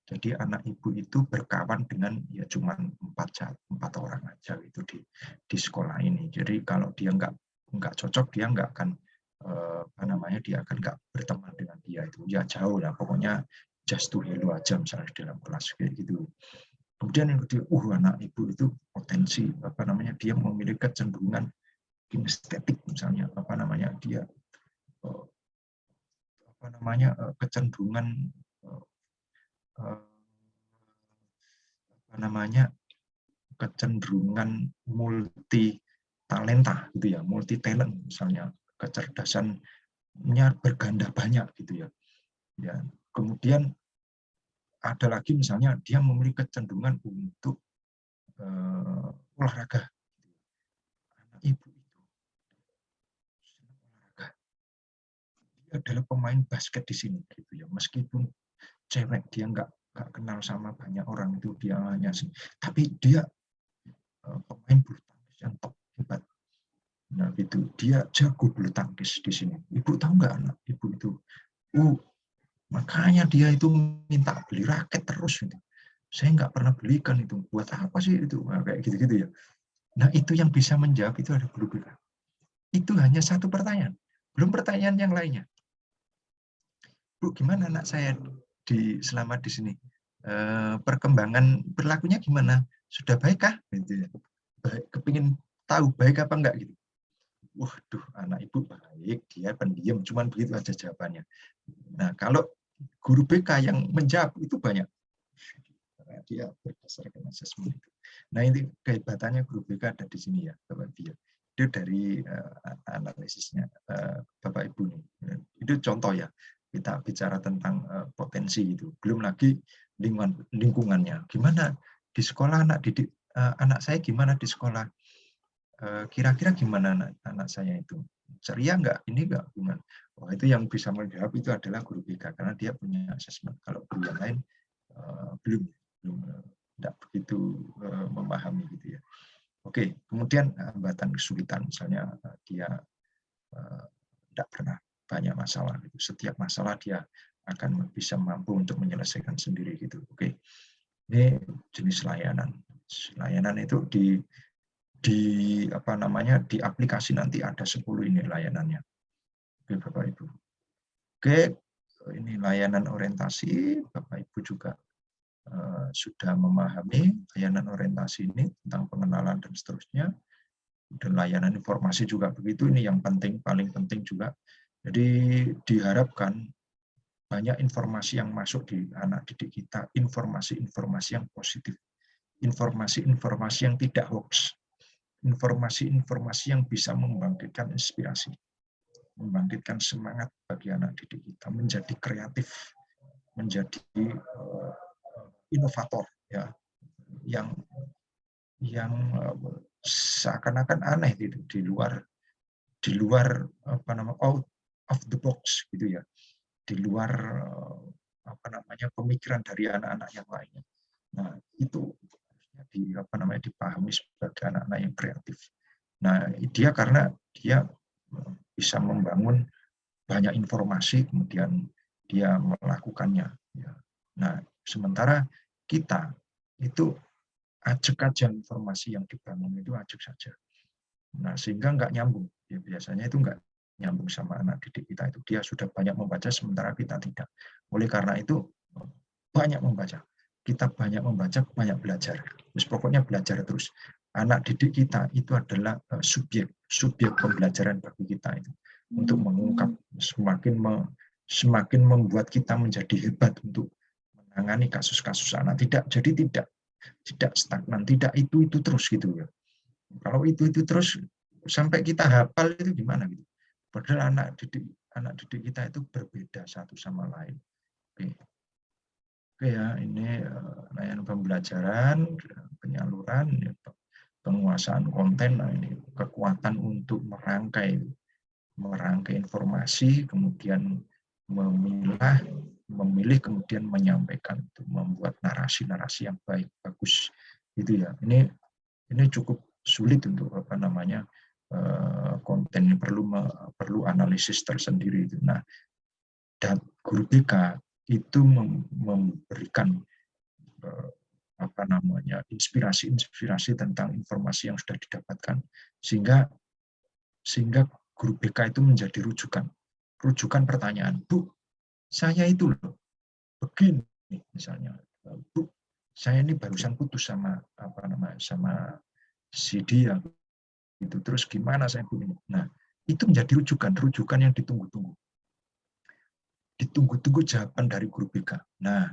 Jadi anak ibu itu berkawan dengan ya cuma empat orang aja itu di sekolah ini. Jadi kalau dia nggak cocok, dia nggak akan dia akan nggak berteman dengan dia itu. Ya jauh lah, pokoknya just to hello aja misalnya di dalam kelas kayak gitu. Kemudian yang kedua, anak ibu itu potensi dia memiliki kecenderungan kinestetik misalnya dia kecenderungan kecenderungan multi talenta gitu ya, multi talent misalnya, kecerdasannya berganda banyak gitu ya. Ya, kemudian ada lagi misalnya dia memiliki kecenderungan untuk olahraga. Anak ibu itu olahraga. Dia adalah pemain basket di sini gitu ya. Meskipun cewek dia nggak kenal sama banyak orang itu dia hanya sih, tapi dia pemain bulu tangkis yang top hebat. Nah, itu dia jago bulu tangkis di sini. Ibu tahu nggak anak ibu itu? Makanya dia itu minta beli raket terus. Gitu. Saya nggak pernah belikan itu. Buat apa sih itu? Nah, kayak gitu-gitu ya. Nah, itu yang bisa menjawab itu ada guru BK. Itu hanya satu pertanyaan. Belum pertanyaan yang lainnya. Bu, gimana anak saya selama di sini? Perkembangan perilakunya gimana? Sudah baikkah? Gitu ya. Kepingin tahu baik apa enggak gitu. Waduh, anak ibu baik, dia pendiam, cuman begitu aja jawabannya. Nah, kalau guru BK yang menjawab itu banyak. Karena dia berdasarkan asesmen itu. Nah, ini kehebatannya guru BK ada di sini ya, Bapak Ibu. Itu dari analisisnya Bapak Ibu nih. Itu contoh ya. Kita bicara tentang potensi itu. Belum lagi lingkungannya. Gimana di sekolah anak saya gimana di sekolah? Kira-kira gimana anak saya itu? Ceria nggak? Ini nggak? Gimana? Wah, itu yang bisa menjawab itu adalah guru BK karena dia punya asesmen. Kalau guru yang lain belum tidak begitu memahami gitu ya. Oke, kemudian hambatan kesulitan misalnya dia tidak pernah banyak masalah. Gitu. Setiap masalah dia akan bisa mampu untuk menyelesaikan sendiri gitu. Oke, ini jenis layanan. Layanan itu di aplikasi nanti ada 10 ini layanannya. Oke, Bapak Ibu. Oke, ini layanan orientasi, Bapak Ibu juga sudah memahami layanan orientasi ini tentang pengenalan dan seterusnya. Dan layanan informasi juga begitu, ini yang penting, paling penting juga. Jadi diharapkan banyak informasi yang masuk di anak didik kita, informasi-informasi yang positif, informasi-informasi yang tidak hoax, informasi-informasi yang bisa membangkitkan inspirasi, membangkitkan semangat bagi anak didik kita, menjadi kreatif, menjadi inovator, ya, yang seakan-akan aneh di luar out of the box gitu ya, di luar pemikiran dari anak-anak yang lainnya. Nah, itu dipahami sebagai anak-anak yang kreatif. Nah, dia karena dia bisa membangun banyak informasi, kemudian dia melakukannya. Nah, sementara kita itu ajak aja informasi yang dibangun itu ajak saja. Nah, sehingga nggak nyambung. Ya, biasanya itu nggak nyambung sama anak didik kita itu. Dia sudah banyak membaca, sementara kita tidak. Oleh karena itu, banyak membaca. Kita banyak membaca, banyak belajar. Terus pokoknya belajar terus. anak didik kita itu adalah subjek pembelajaran bagi kita itu untuk mengungkap, semakin membuat kita menjadi hebat untuk menangani kasus-kasus anak. Tidak stagnan, tidak itu terus gitu ya. Kalau itu terus sampai kita hafal itu gimana gitu. Padahal anak didik kita itu berbeda satu sama lain. Oke ya, ini layanan pembelajaran, penyaluran, penguasaan konten. Nah, ini kekuatan untuk merangkai informasi, kemudian memilih, kemudian menyampaikan, untuk membuat narasi-narasi yang baik, bagus, gitu ya. Ini cukup sulit untuk konten yang perlu analisis tersendiri. Nah, dan guru BK itu memberikan inspirasi tentang informasi yang sudah didapatkan, sehingga guru BK itu menjadi rujukan pertanyaan. Bu, saya itu loh begini misalnya. Bu, saya ini barusan putus sama si dia itu, terus gimana saya Bu ini. Nah, itu menjadi rujukan yang ditunggu-tunggu jawaban dari guru BK. Nah,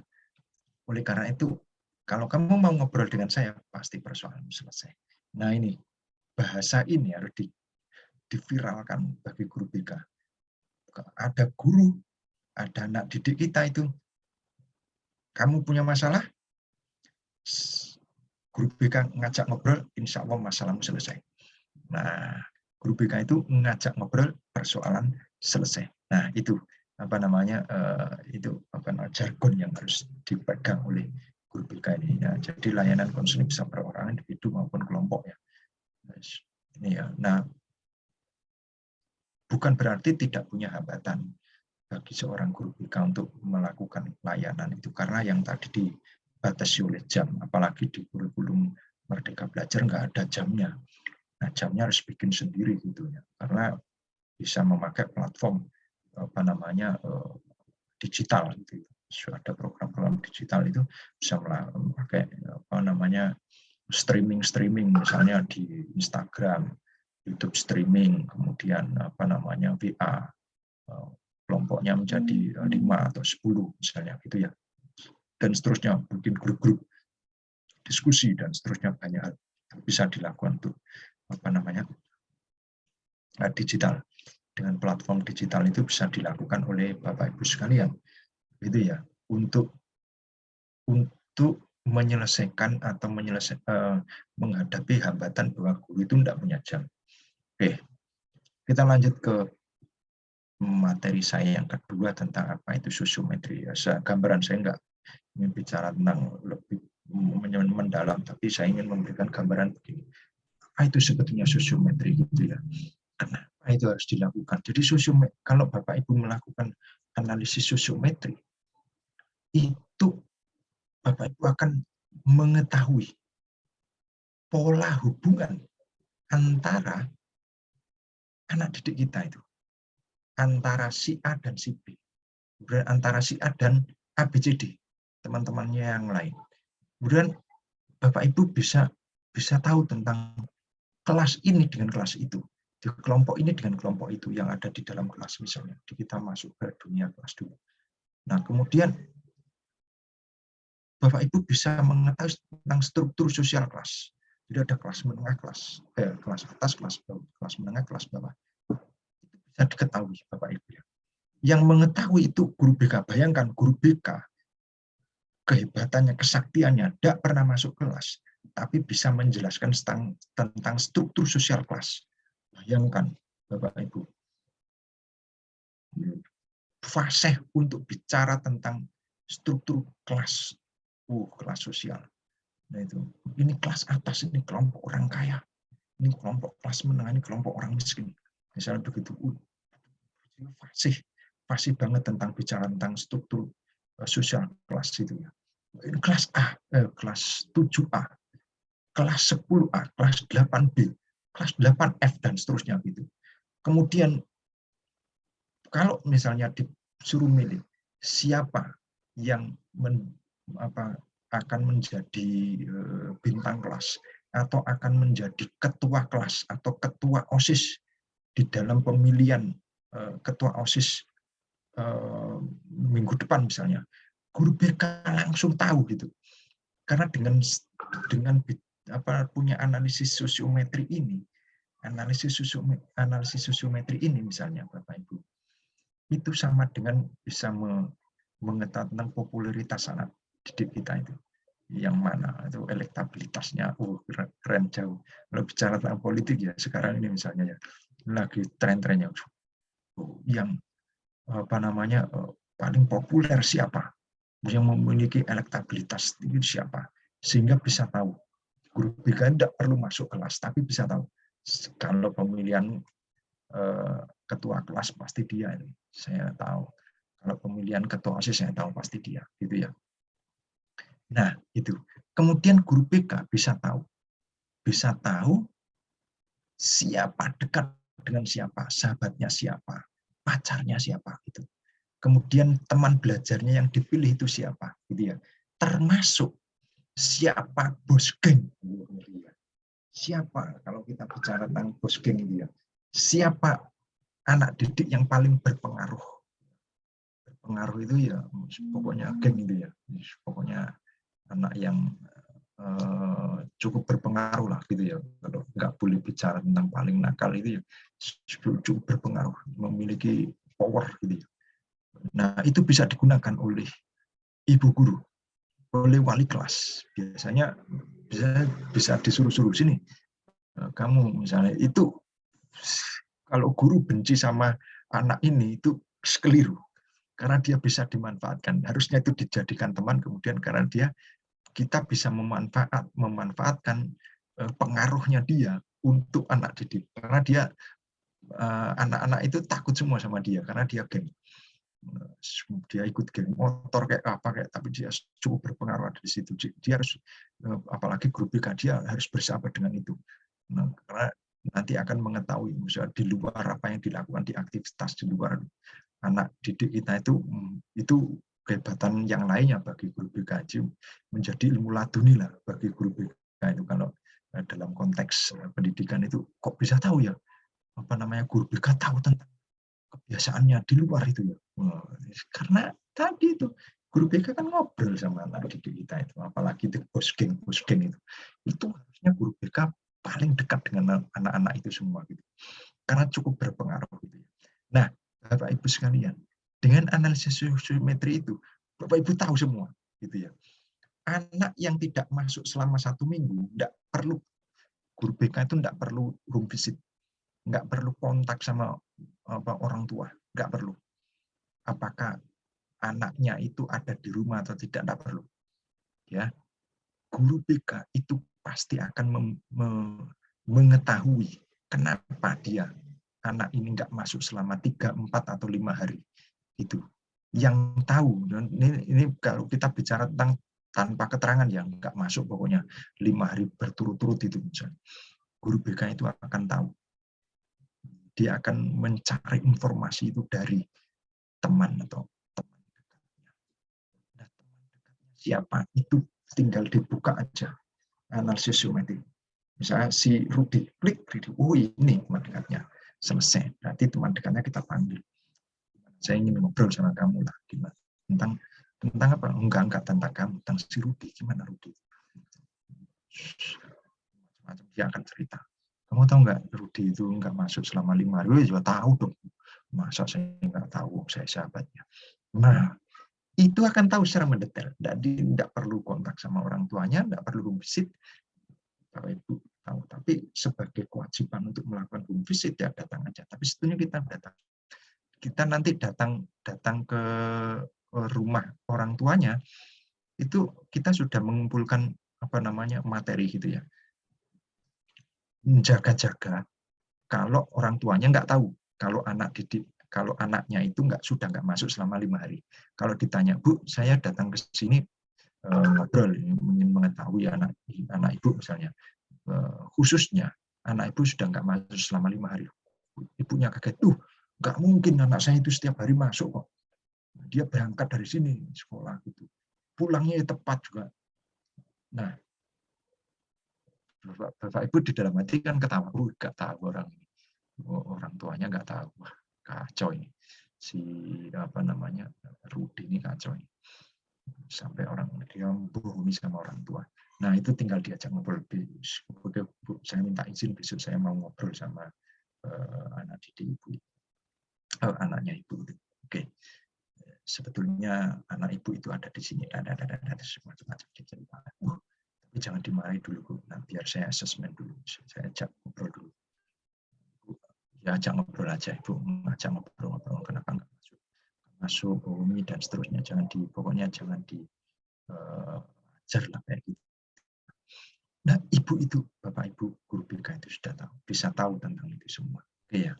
oleh karena itu, kalau kamu mau ngobrol dengan saya, pasti persoalanmu selesai. Nah, ini bahasa ini harus diviralkan bagi guru BK. Ada guru, ada anak didik kita itu, kamu punya masalah, guru BK ngajak ngobrol, insya Allah masalahmu selesai. Nah, guru BK itu ngajak ngobrol, persoalan selesai. Nah, itu jargon yang harus dipegang oleh guru BK ini. Ya, jadi layanan konseling bisa perorangan, individu maupun kelompok ya. Ini ya. Nah, bukan berarti tidak punya hambatan bagi seorang guru BK untuk melakukan layanan itu, karena yang tadi dibatasi oleh jam, apalagi di kurikulum Merdeka Belajar nggak ada jamnya. Nah, jamnya harus bikin sendiri gitu ya, karena bisa memakai platform digital gitu. Ada program-program digital itu bisa memakai streaming misalnya di Instagram, YouTube streaming, kemudian WA, kelompoknya menjadi 5 atau 10 misalnya gitu ya, dan seterusnya, bikin grup-grup diskusi dan seterusnya, banyak hal bisa dilakukan untuk digital. Dengan platform digital itu bisa dilakukan oleh Bapak Ibu sekalian, gitu ya, untuk menyelesaikan atau menghadapi hambatan bahwa guru itu tidak punya jam. Oke, kita lanjut ke materi saya yang kedua tentang apa itu sosiometri. Gambaran saya enggak ingin bicara tentang lebih mendalam, tapi saya ingin memberikan gambaran begini. Apa itu sebetulnya sosiometri gitu ya? Kenapa itu harus dilakukan? Jadi kalau Bapak Ibu melakukan analisis sosiometri, itu Bapak Ibu akan mengetahui pola hubungan antara anak didik kita itu, antara si A dan si B, kemudian antara si A dan ABCD, teman-temannya yang lain. Kemudian Bapak Ibu bisa tahu tentang kelas ini dengan kelas itu, di kelompok ini dengan kelompok itu yang ada di dalam kelas misalnya. Kita masuk ke dunia kelas dulu. Nah, kemudian Bapak Ibu bisa mengetahui tentang struktur sosial kelas. Jadi ada kelas menengah, kelas atas, kelas bawah, kelas menengah, kelas bawah. Itu bisa diketahui Bapak Ibu ya. Yang mengetahui itu guru BK. Bayangkan guru BK, kehebatannya, kesaktiannya, tidak pernah masuk kelas, tapi bisa menjelaskan tentang struktur sosial kelas. Bayangkan Bapak Ibu, fasih untuk bicara tentang struktur kelas, kelas sosial. Nah itu, ini kelas atas, ini kelompok orang kaya, ini kelompok kelas menengah, ini kelompok orang miskin. Misalnya begitu, fasih banget tentang bicara tentang struktur sosial kelas itu ya. Ini kelas A, kelas 7A, kelas 10A, kelas 8B, kelas 8F dan seterusnya gitu. Kemudian kalau misalnya disuruh milih siapa yang akan menjadi bintang kelas, atau akan menjadi ketua kelas atau ketua OSIS di dalam pemilihan ketua OSIS minggu depan misalnya, guru BK langsung tahu gitu. Karena dengan punya analisis sosiometri ini, analisis sosiometri ini misalnya Bapak Ibu, itu sama dengan bisa mengetahui tentang popularitas anak didik kita itu. Yang mana itu elektabilitasnya keren jauh. Kalau bicara tentang politik ya sekarang ini misalnya ya lagi tren-trennya yang paling populer siapa, yang memiliki elektabilitas tinggi siapa, sehingga bisa tahu. Guru BK tidak perlu masuk kelas, tapi bisa tahu kalau pemilihan ketua kelas pasti dia ini, saya tahu. Kalau pemilihan ketua OSIS saya tahu pasti dia, gitu ya. Nah, itu. Kemudian guru BK bisa tahu siapa dekat dengan siapa, sahabatnya siapa, pacarnya siapa, gitu. Kemudian teman belajarnya yang dipilih itu siapa, gitu ya. Termasuk siapa bos geng. Siapa kalau kita bicara tentang bos geng itu ya. Siapa anak didik yang paling berpengaruh. Berpengaruh itu ya pokoknya geng itu ya. Pokoknya anak yang cukup berpengaruh lah gitu ya. Kalau nggak boleh bicara tentang paling nakal itu ya cukup berpengaruh, memiliki power gitu ya. Nah, itu bisa digunakan oleh ibu guru, oleh wali kelas. Biasanya bisa disuruh-suruh sini. Kamu misalnya itu kalau guru benci sama anak ini itu keliru. Karena dia bisa dimanfaatkan. Harusnya itu dijadikan teman kemudian karena kita bisa memanfaatkan pengaruhnya dia untuk anak didik. Karena dia anak-anak itu takut semua sama dia karena dia geng. Dia ikut geng motor kayak apa tapi dia cukup berpengaruh di situ. Dia harus apalagi guru BK dia harus bersahabat dengan itu. Nah, karena nanti akan mengetahui misalnya di luar apa yang dilakukan di aktivitas di luar anak didik kita itu kehebatan yang lainnya bagi guru BK menjadi ilmu laduni lah bagi guru BK itu. Kalau dalam konteks pendidikan itu kok bisa tahu ya guru BK tahu tentang kebiasaannya di luar itu ya. Karena tadi itu guru BK kan ngobrol sama anak didik kita itu, apalagi itu bos geng itu harusnya guru BK paling dekat dengan anak-anak itu semua gitu. Karena cukup berpengaruh gitu. Nah, Bapak Ibu sekalian, dengan analisis sosiometri itu, Bapak Ibu tahu semua gitu ya. Anak yang tidak masuk selama 1 minggu tidak perlu guru BK itu tidak perlu home visit, nggak perlu kontak sama orang tua, nggak perlu. Apakah anaknya itu ada di rumah atau tidak perlu. Ya, guru BK itu pasti akan mengetahui kenapa anak ini nggak masuk selama 3, 4 atau 5 hari. Itu yang tahu. Ini kalau kita bicara tentang tanpa keterangan yang nggak masuk pokoknya 5 hari berturut-turut itu misalnya. Guru BK itu akan tahu. Dia akan mencari informasi itu dari teman atau teman dekatnya. Nah, teman dekatnya siapa itu tinggal dibuka aja analisis sosiometri. Misalnya si Rudi, klik Rudi, oh ini teman dekatnya, selesai. Berarti teman dekatnya kita panggil. Saya ingin ngobrol sama kamu lah, gimana? Tentang apa? Enggak tentang kamu, tentang si Rudi. Gimana Rudi? Macam dia akan cerita. Kamu tahu nggak Rudi itu nggak masuk selama 5 hari? Ya tahu dong. Masa saya nggak tahu, saya sahabatnya. Nah, itu akan tahu secara mendetail. Tidak perlu kontak sama orang tuanya, tidak perlu home visit. Bapak Ibu tahu. Tapi sebagai kewajiban untuk melakukan home visit ya datang aja. Tapi sebetulnya kita datang. Kita nanti datang ke rumah orang tuanya, itu kita sudah mengumpulkan materi gitu ya. Menjaga-jaga kalau orang tuanya nggak tahu kalau anaknya itu sudah nggak masuk selama 5 hari. Kalau ditanya, Bu, saya datang ke sini ngobrol, ingin mengetahui anak ibu misalnya, khususnya anak ibu sudah nggak masuk selama 5 hari. Ibunya kaget, nggak mungkin anak saya itu setiap hari masuk kok. Dia berangkat dari sini sekolah gitu. Pulangnya tepat juga. Nah, Bapak Ibu di dalam hati kan ketawa, nggak tahu orang ini, orang tuanya nggak tahu, wah kacau ini, si apa namanya Rudi ini kacau ini, sampai orang dia bohongi sama orang tua. Nah itu tinggal diajak ngobrol, Bu, saya minta izin besok saya mau ngobrol sama anak didik ibu, anaknya ibu. Oke, sebetulnya anak ibu itu ada di sini, ada semacam diceritakan. Tapi jangan dimarahi dulu, Bu. Nah, biar saya asesmen dulu, saya ajak ngobrol dulu. Ya ajak ngobrol aja, Ibu, ajak ngobrol, kenapa nggak masuk bohongi dan seterusnya, pokoknya jangan ajar lah kayak gitu. Nah, ibu itu, Bapak Ibu guru BK itu sudah tahu, bisa tahu tentang itu semua. Oke ya.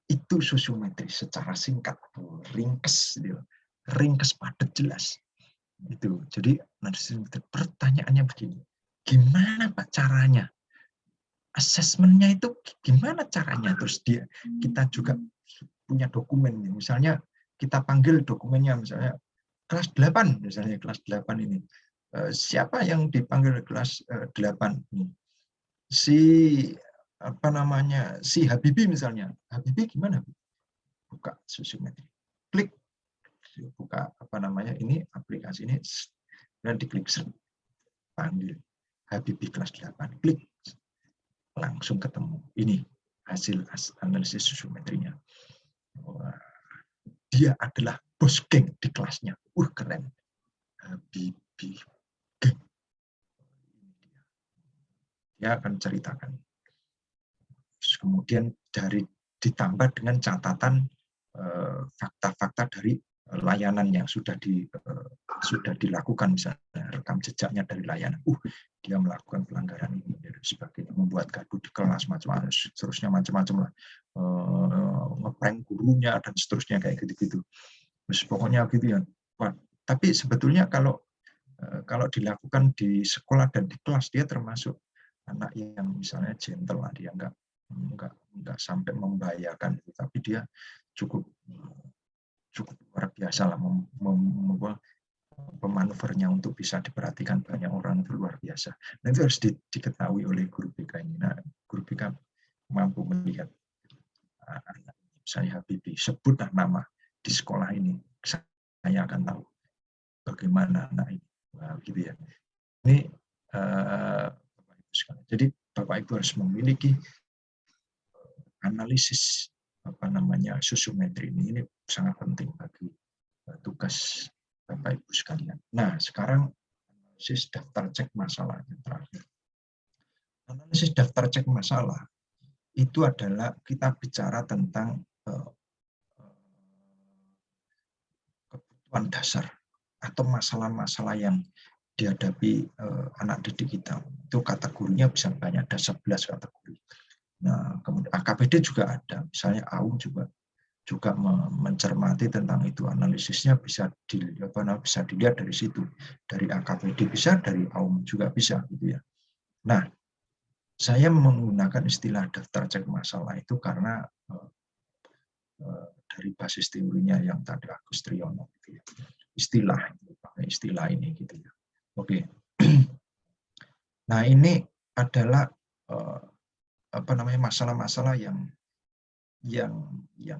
Itu sosiometri secara singkat, ringkes, ringkes padat jelas. Itu. Jadi pertanyaannya begini, gimana Pak caranya? Asesmennya itu gimana caranya? Terus kita juga punya dokumen, misalnya kita panggil dokumennya, misalnya kelas 8, misalnya kelas 8 ini. Siapa yang dipanggil kelas 8 ini? Si apa namanya, si Habibi misalnya. Habibi gimana? Buka sosiometri. Klik, buka apa namanya, ini aplikasi ini, dan diklik panggil Habibi kelas 8. Klik, langsung ketemu. Ini hasil analisis sosiometrinya. Dia adalah bos geng di kelasnya. Keren. Habibi geng. Dia akan ceritakan. Kemudian ditambah dengan catatan fakta-fakta dari layanan yang sudah dilakukan, misalnya rekam jejaknya dari layanan. Dia melakukan pelanggaran ini dan sebagainya, membuat gaduh di kelas macam-macam, seterusnya macam-macam lah, ngeprank gurunya dan seterusnya kayak gitu-gitu. Terus pokoknya gitu ya. Tapi sebetulnya kalau dilakukan di sekolah dan di kelas, dia termasuk anak yang misalnya gentle lah, dia nggak sampai membahayakan, tapi dia cukup luar biasa lah, pemanuvernya untuk bisa diperhatikan banyak orang itu luar biasa. Nah itu harus diketahui oleh guru BK ini. Nah guru BK mampu melihat anak, misalnya Habibi, sebutlah nama di sekolah ini, saya akan tahu bagaimana anak ini. Nah, gitu ya. Ini jadi Bapak Ibu harus memiliki analisis sosiometri ini sangat penting bagi tugas Bapak Ibu sekalian. Nah, sekarang analisis daftar cek masalah yang terakhir. Analisis daftar cek masalah itu adalah kita bicara tentang kebutuhan dasar atau masalah-masalah yang dihadapi anak didik kita. Itu kategorinya bisa banyak, ada 11 kategori. Nah, kemudian AKPD juga ada, misalnya AUM juga mencermati tentang itu, analisisnya bisa dilihat dari situ, dari AKPD bisa, dari AUM juga bisa, gitu ya. Nah, saya menggunakan istilah daftar cek masalah itu karena dari basis teorinya yang tadi Agus Triyono, gitu ya. Istilah ini, gitu ya. Oke. Nah, ini adalah masalah-masalah yang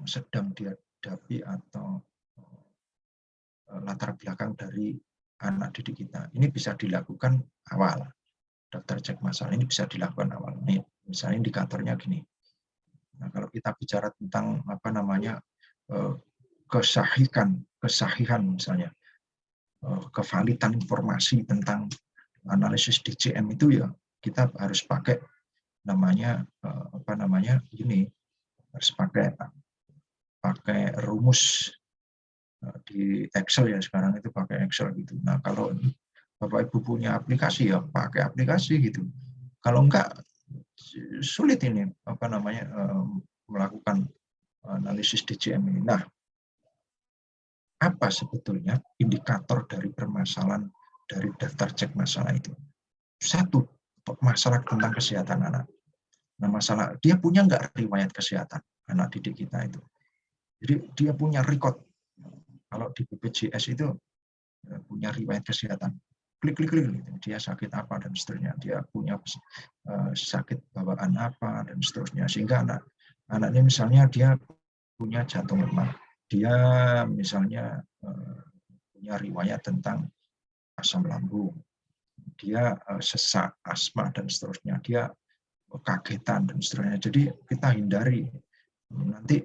sedang dihadapi atau latar belakang dari anak didik kita. Ini bisa dilakukan awal. Daftar cek masalah ini bisa dilakukan awal. Nih, misalnya indikatornya gini. Nah, kalau kita bicara tentang kesahihan misalnya, kevalidan informasi tentang analisis DCM itu ya kita harus pakai harus pakai rumus di Excel ya, sekarang itu pakai Excel gitu. Nah, kalau Bapak Ibu punya aplikasi ya pakai aplikasi gitu. Kalau enggak sulit ini melakukan analisis DCM ini. Nah, apa sebetulnya indikator dari permasalahan dari daftar cek masalah itu? Satu, masalah tentang kesehatan anak. Nah, masalah dia punya nggak riwayat kesehatan anak didik kita itu. Jadi dia punya record. Kalau di BPJS itu punya riwayat kesehatan. klik-klik gitu. Dia sakit apa dan seterusnya, dia punya sakit bawaan apa dan seterusnya, sehingga anaknya misalnya dia punya jantung lemah, dia misalnya punya riwayat tentang asam lambung, dia sesak, asma dan seterusnya, dia kagetan dan seterusnya. Jadi kita hindari, nanti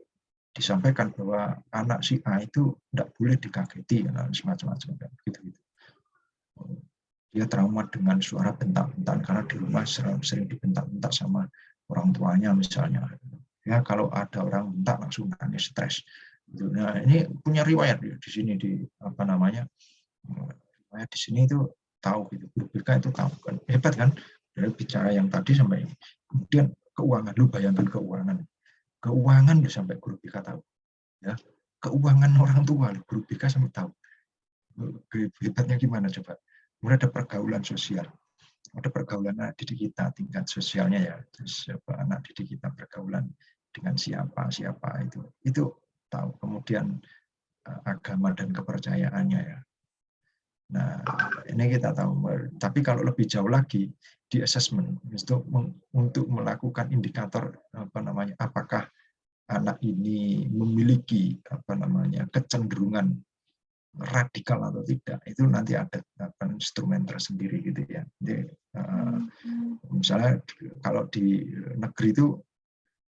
disampaikan bahwa anak si A itu tidak boleh dikageti, semacam-macam gitu-gitu. Dia trauma dengan suara bentak-bentak karena di rumah sering dibentak-bentak sama orang tuanya misalnya. Ya kalau ada orang bentak langsung nangis, stres. Nah ini punya riwayat di sini di apa namanya, riwayat di sini itu tahu gitu. Guru BK itu tahu kan, hebat kan, dari bicara yang tadi sampai ini. Kemudian keuangan, lu bayangkan keuangan lu sampai guru BK tahu. Ya, keuangan orang tua guru BK sampai tahu. Hebatnya gimana coba? Kemudian ada pergaulan sosial, ada pergaulan anak didik kita, tingkat sosialnya ya, terus anak didik kita pergaulan dengan siapa itu tahu. Kemudian agama dan kepercayaannya ya. Nah ini kita tahu. Tapi kalau lebih jauh lagi di assessment untuk melakukan indikator apa namanya, apakah anak ini memiliki apa namanya kecenderungan radikal atau tidak, itu nanti ada instrumen tersendiri gitu ya. Jadi, misalnya kalau di negeri itu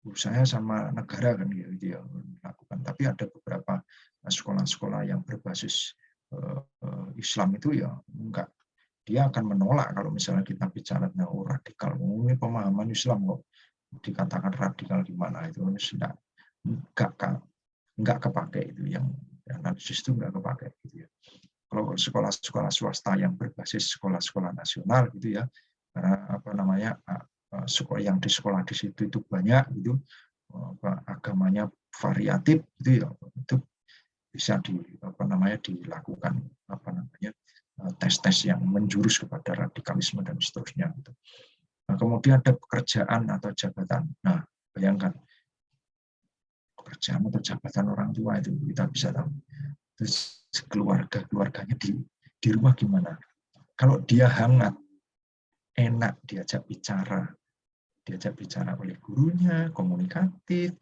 urusannya sama negara kan gitu ya lakukan, tapi ada beberapa sekolah-sekolah yang berbasis Islam itu ya enggak, dia akan menolak kalau misalnya kita bicara tentang radikal, ini pemahaman Islam kok dikatakan radikal gimana, itu enggak kepake itu, yang analisis itu enggak kepake gitu ya. Kalau sekolah-sekolah swasta yang berbasis sekolah-sekolah nasional gitu ya, karena apa namanya sekolah yang di sekolah di situ itu banyak gitu, agamanya variatif gitu ya, itu bisa dilakukan apa namanya tes-tes yang menjurus kepada radikalisme dan seterusnya gitu. Nah, kemudian ada pekerjaan atau jabatan. Nah, bayangkan pekerjaan atau jabatan orang tua itu kita bisa tahu. Terus keluarganya di rumah gimana? Kalau dia hangat, enak diajak bicara oleh gurunya, komunikatif,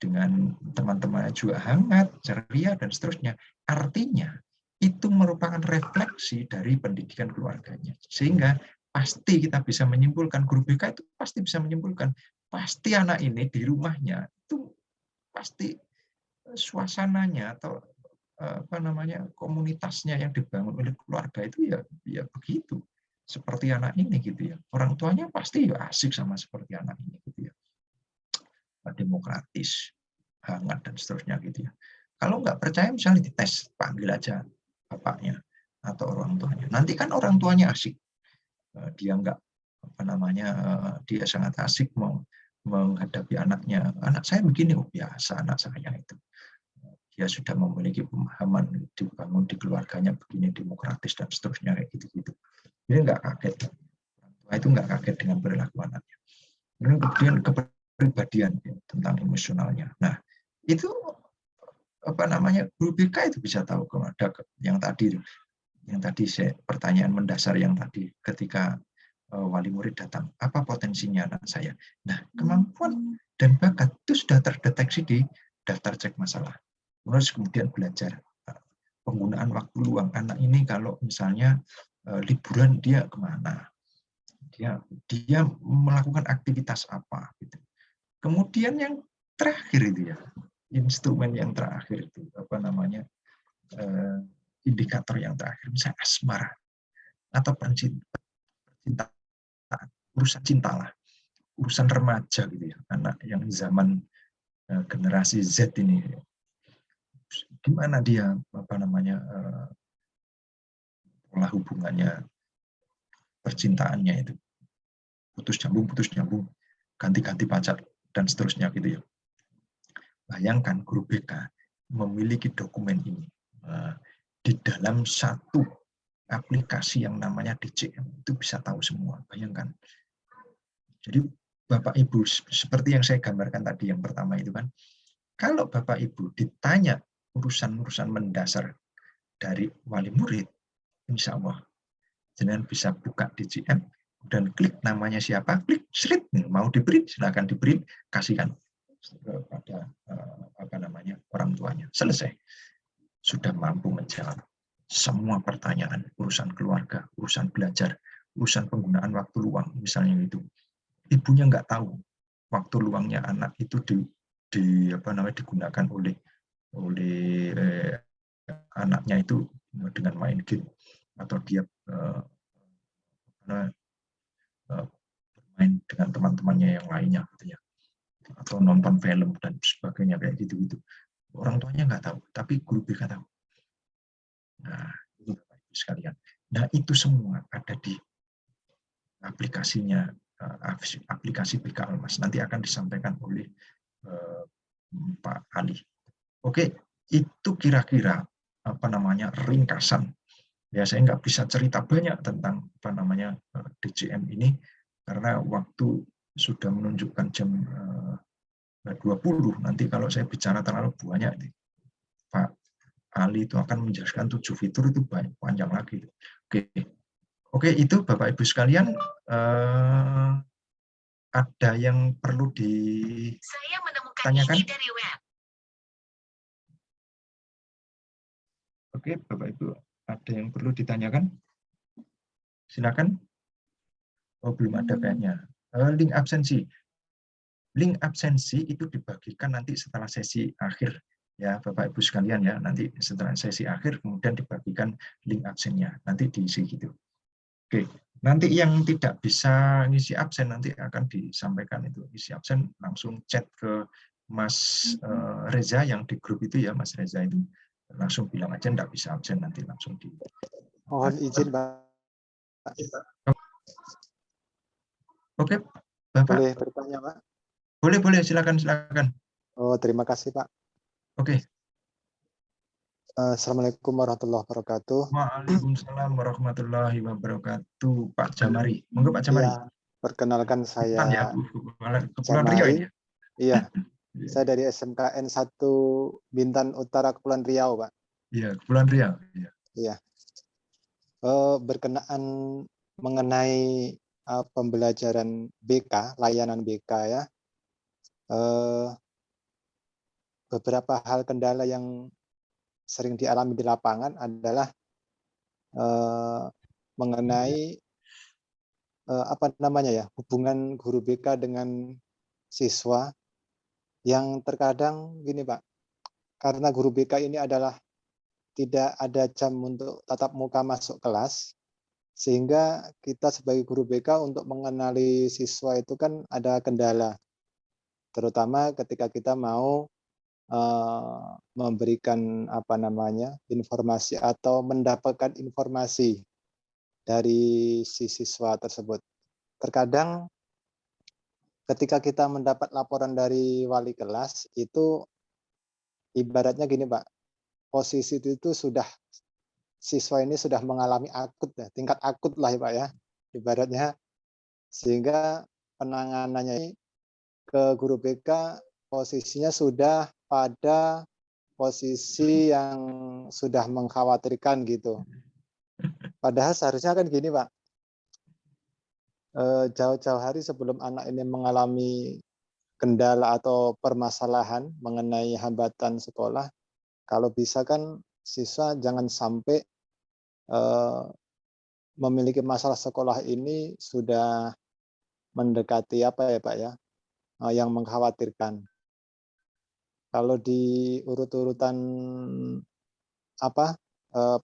dengan teman-temannya juga hangat, ceria, dan seterusnya. Artinya, itu merupakan refleksi dari pendidikan keluarganya. Sehingga pasti kita bisa menyimpulkan, guru BK itu pasti bisa menyimpulkan, pasti anak ini di rumahnya, itu pasti suasananya atau apa namanya komunitasnya yang dibangun oleh keluarga itu ya begitu, seperti anak ini gitu ya, orang tuanya pasti ya asik sama seperti anak ini gitu ya, demokratis, hangat dan seterusnya gitu ya. Kalau nggak percaya misalnya dites, panggil aja bapaknya atau orang tuanya, nanti kan orang tuanya asik, dia nggak apa namanya dia sangat asik menghadapi anaknya, anak saya begini, oh biasa anak saya itu, dia sudah memiliki pemahaman dibangun di keluarganya begini demokratis dan seterusnya kayak gitu-gitu. Jadi nggak kaget, orang itu nggak kaget dengan perilaku anaknya. Kemudian kepribadian ya, tentang emosionalnya. Nah itu apa namanya guru BK itu bisa tahu kalau ada yang tadi pertanyaan mendasar yang tadi ketika wali murid datang, apa potensinya anak saya? Nah kemampuan dan bakat itu sudah terdeteksi di daftar cek masalah. Kemudian belajar penggunaan waktu luang anak ini, kalau misalnya liburan dia kemana, dia melakukan aktivitas apa gitu. Kemudian yang terakhir itu ya, instrumen yang terakhir itu apa namanya indikator yang terakhir, misalnya asmara atau percintaan, urusan cinta lah, urusan remaja gitu ya, anak yang zaman generasi Z ini, gimana dia apa namanya pola hubungannya, percintaannya itu putus nyambung, ganti-ganti pacar dan seterusnya gitu ya. Bayangkan guru BK memiliki dokumen ini di dalam satu aplikasi yang namanya DCM, itu bisa tahu semua. Bayangkan. Jadi Bapak Ibu seperti yang saya gambarkan tadi yang pertama itu kan, kalau Bapak Ibu ditanya urusan-urusan mendasar dari wali murid, insya Allah Jenengan bisa buka DJM dan klik namanya siapa, klik srit, mau diberi silakan diberi, kasihkan kepada orang tuanya. Selesai. Sudah mampu menjawab semua pertanyaan, urusan keluarga, urusan belajar, urusan penggunaan waktu luang, misalnya itu. Ibunya nggak tahu waktu luangnya anak itu digunakan oleh anaknya itu dengan main game atau dia bermain dengan teman-temannya yang lainnya, gitu ya, atau nonton film dan sebagainya kayak gitu-gitu. Orang tuanya nggak tahu, tapi guru BK tahu. Nah, itu Bapak Ibu sekalian. Nah, itu semua ada di aplikasinya, aplikasi BK Almas. Nanti akan disampaikan oleh Pak Ali. Oke, itu kira-kira ringkasan. Ya, saya nggak bisa cerita banyak tentang DJM ini karena waktu sudah menunjukkan jam 20. Nanti kalau saya bicara terlalu banyak, Pak Ali itu akan menjelaskan 7 fitur itu banyak, panjang lagi. Oke, itu Bapak Ibu sekalian, ada yang perlu ditanyakan? Oke, Bapak Ibu, ada yang perlu ditanyakan? Silakan. Oh, belum ada kayaknya. Link absensi. Link absensi itu dibagikan nanti setelah sesi akhir, ya Bapak Ibu sekalian ya. Nanti setelah sesi akhir kemudian dibagikan link absennya. Nanti diisi gitu. Oke, nanti yang tidak bisa ngisi absen nanti akan disampaikan itu isi absen, langsung chat ke Mas Reza yang di grup itu ya, Mas Reza itu langsung bilang aja enggak bisa absen, nanti langsung di. Mohon izin, Pak. Oke, Bapak. Boleh bertanya, Pak? Boleh, silakan. Oh, terima kasih, Pak. Oke. Assalamualaikum warahmatullahi wabarakatuh. Waalaikumsalam warahmatullahi wabarakatuh. Pak Jamari. Monggo Pak Jamari. Ya, perkenalkan saya ya, Kepulauan Riau ini. Iya. Saya dari SMKN 1 Bintan Utara Kepulauan Riau, Pak. Iya, Kepulauan Riau. Iya. Berkenaan mengenai pembelajaran BK, layanan BK ya. Beberapa hal kendala yang sering dialami di lapangan adalah mengenai hubungan guru BK dengan siswa yang terkadang gini Pak, karena guru BK ini adalah tidak ada jam untuk tatap muka masuk kelas, sehingga kita sebagai guru BK untuk mengenali siswa itu kan ada kendala, terutama ketika kita mau memberikan informasi atau mendapatkan informasi dari si siswa tersebut. Terkadang ketika kita mendapat laporan dari wali kelas itu ibaratnya gini Pak, posisi itu sudah siswa ini sudah mengalami akut ya, tingkat akut lah ya Pak ya, ibaratnya, sehingga penanganannya ke guru BK posisinya sudah pada posisi yang sudah mengkhawatirkan gitu. Padahal seharusnya kan gini Pak, jauh-jauh hari sebelum anak ini mengalami kendala atau permasalahan mengenai hambatan sekolah, kalau bisa kan siswa jangan sampai memiliki masalah sekolah ini sudah mendekati yang mengkhawatirkan. Kalau di urut-urutan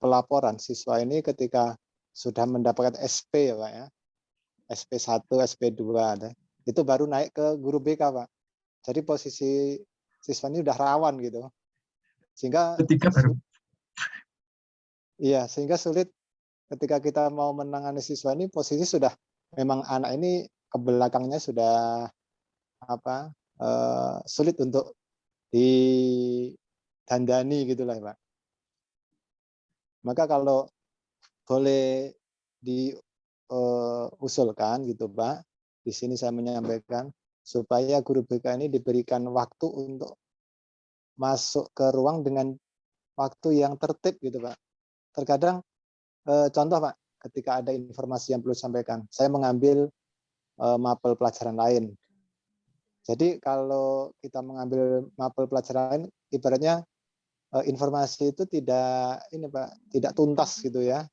pelaporan siswa ini ketika sudah mendapatkan SP ya Pak ya, SP1, SP2 itu baru naik ke guru BK Pak. Jadi posisi siswa ini udah rawan gitu. Sehingga sehingga sulit ketika kita mau menangani siswa ini, posisi sudah memang anak ini ke belakangnya sudah sulit untuk didandani gitulah Pak. Maka kalau boleh diusulkan gitu Pak, di sini saya menyampaikan supaya guru BK ini diberikan waktu untuk masuk ke ruang dengan waktu yang tertib gitu Pak. Terkadang contoh Pak, ketika ada informasi yang perlu disampaikan. Saya mengambil mapel pelajaran lain. Jadi kalau kita mengambil mapel pelajaran lain, ibaratnya informasi itu tidak tidak tuntas gitu ya,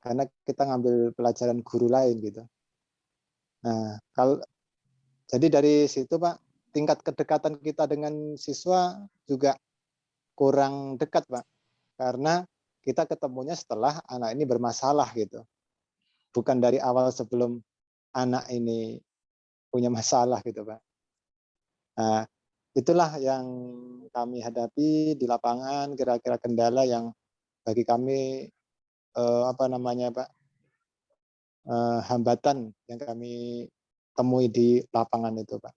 karena kita ngambil pelajaran guru lain gitu. Nah, jadi dari situ Pak, tingkat kedekatan kita dengan siswa juga kurang dekat Pak, karena kita ketemunya setelah anak ini bermasalah gitu, bukan dari awal sebelum anak ini punya masalah gitu Pak. Nah, itulah yang kami hadapi di lapangan, kira-kira kendala yang bagi kami Pak, hambatan yang kami temui di lapangan itu Pak.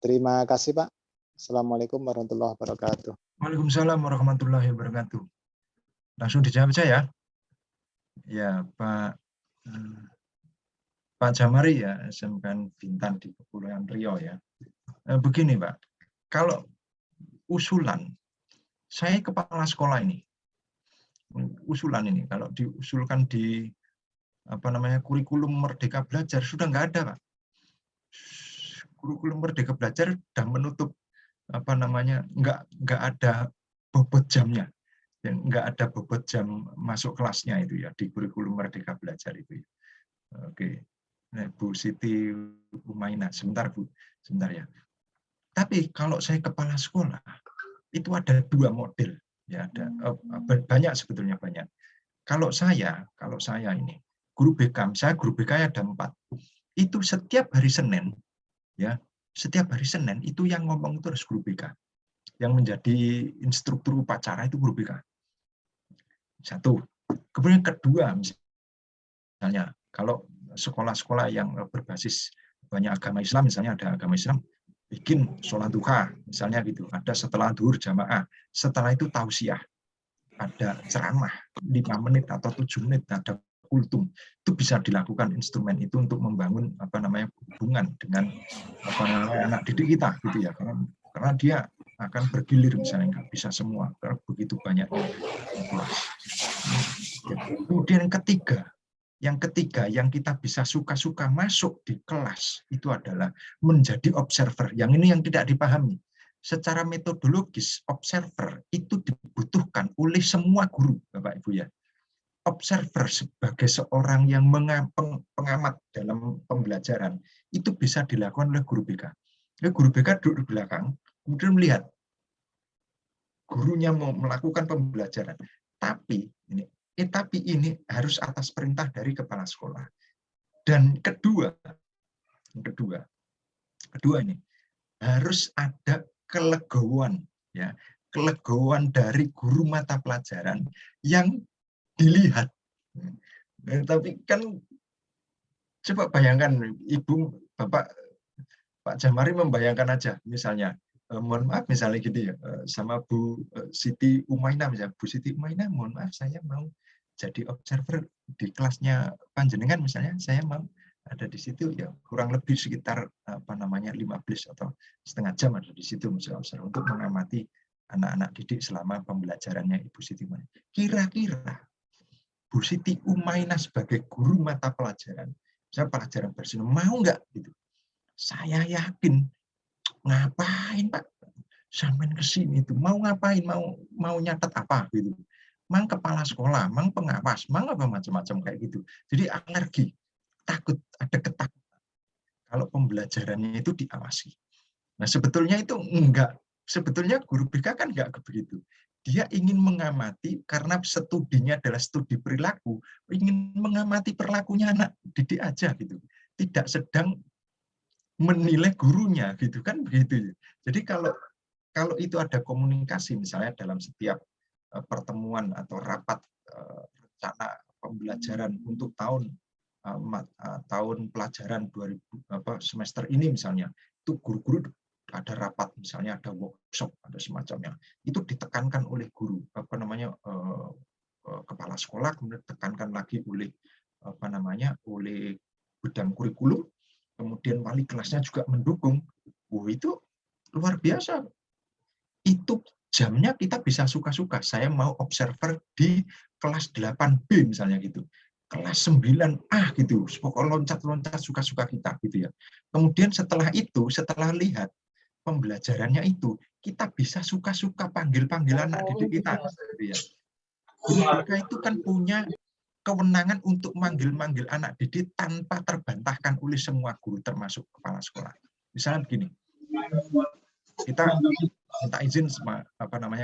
Terima kasih Pak. Assalamualaikum warahmatullahi wabarakatuh. Waalaikumsalam warahmatullahi wabarakatuh. Langsung dijawab saya. Ya, Pak Jamari ya, SMK Bintan di Kepulauan Riau ya. Begini Pak, kalau usulan, saya kepala sekolah ini, usulan ini kalau diusulkan di kurikulum Merdeka Belajar sudah nggak ada Pak. Kurikulum Merdeka Belajar sudah menutup nggak ada bobot jamnya, nggak ada bobot jam masuk kelasnya itu ya di kurikulum Merdeka Belajar itu. Ya. Oke, nah, Bu Siti Umaina, sebentar Bu, sebentar ya. Tapi kalau saya kepala sekolah itu ada 2 model, ya ada banyak sebetulnya banyak. Kalau saya ini guru BK, saya guru BK ada 4. Itu setiap hari Senin, ya setiap hari Senin itu yang ngomong itu harus guru BK. Yang menjadi instruktur upacara itu guru BK. 1. Kemudian kedua, misalnya kalau sekolah-sekolah yang berbasis banyak agama Islam, misalnya ada agama Islam, bikin sholat duha, misalnya gitu. Ada setelah duhur jamaah, setelah itu tausiah, ada ceramah 5 menit atau 7 menit, ada kultum. Itu bisa dilakukan instrumen itu untuk membangun hubungan dengan anak didik kita gitu ya, karena dia akan bergilir misalnya, nggak bisa semua karena begitu banyak kelas. Kemudian yang ketiga yang kita bisa suka-suka masuk di kelas itu adalah menjadi observer. Yang ini yang tidak dipahami. Secara metodologis, observer itu dibutuhkan oleh semua guru, Bapak Ibu ya. Observer sebagai seorang yang pengamat dalam pembelajaran itu bisa dilakukan oleh guru BK. Guru BK duduk di belakang, kemudian melihat gurunya mau melakukan pembelajaran. Tapi ini harus atas perintah dari kepala sekolah. Dan kedua ini harus ada kelegoan, ya, kelegoan dari guru mata pelajaran yang dilihat. Tapi kan coba bayangkan, Ibu, Bapak, Pak Jamari membayangkan aja, misalnya, mohon maaf misalnya gitu ya, sama Bu Siti Umaina, misalnya Bu Siti Umaina, mohon maaf saya mau jadi observer di kelasnya panjenengan misalnya, saya mau ada di situ ya kurang lebih sekitar 15 atau setengah jam ada di situ misalnya observer untuk mengamati anak-anak didik selama pembelajarannya Ibu Siti Umaina. Kira-kira Bu Siti Umaina sebagai guru mata pelajaran, misalnya pelajaran bahasa Indonesia, mau nggak gitu? Saya yakin ngapain Pak? Sampai ke sini itu mau ngapain? Mau nyatet apa gitu? Mang kepala sekolah, mang pengawas, mang apa macam-macam kayak gitu. Jadi alergi, takut, ada ketakutan kalau pembelajarannya itu diawasi. Nah sebetulnya itu enggak, sebetulnya guru BK kan enggak begitu. Dia ingin mengamati karena studinya adalah studi perilaku, ingin mengamati perilakunya anak didik aja gitu. Tidak sedang menilai gurunya gitu kan begitu. Jadi kalau itu ada komunikasi misalnya dalam setiap pertemuan atau rapat rencana pembelajaran untuk tahun pelajaran 2000 semester ini misalnya, itu guru-guru ada rapat misalnya, ada workshop, ada semacamnya, itu ditekankan oleh guru kepala sekolah, kemudian ditekankan lagi oleh oleh bidang kurikulum, kemudian wali kelasnya juga mendukung. Itu luar biasa. Itu jamnya kita bisa suka-suka. Saya mau observer di kelas 8B misalnya gitu, kelas 9A gitu, pokoknya loncat-loncat suka-suka kita gitu ya. Kemudian setelah itu, setelah lihat pembelajarannya itu, kita bisa suka-suka panggil-panggil anak didik kita gitu ya. Guru BK itu kan punya kewenangan untuk manggil-manggil anak didik tanpa terbantahkan oleh semua guru termasuk kepala sekolah. Misalnya begini, kita minta izin sama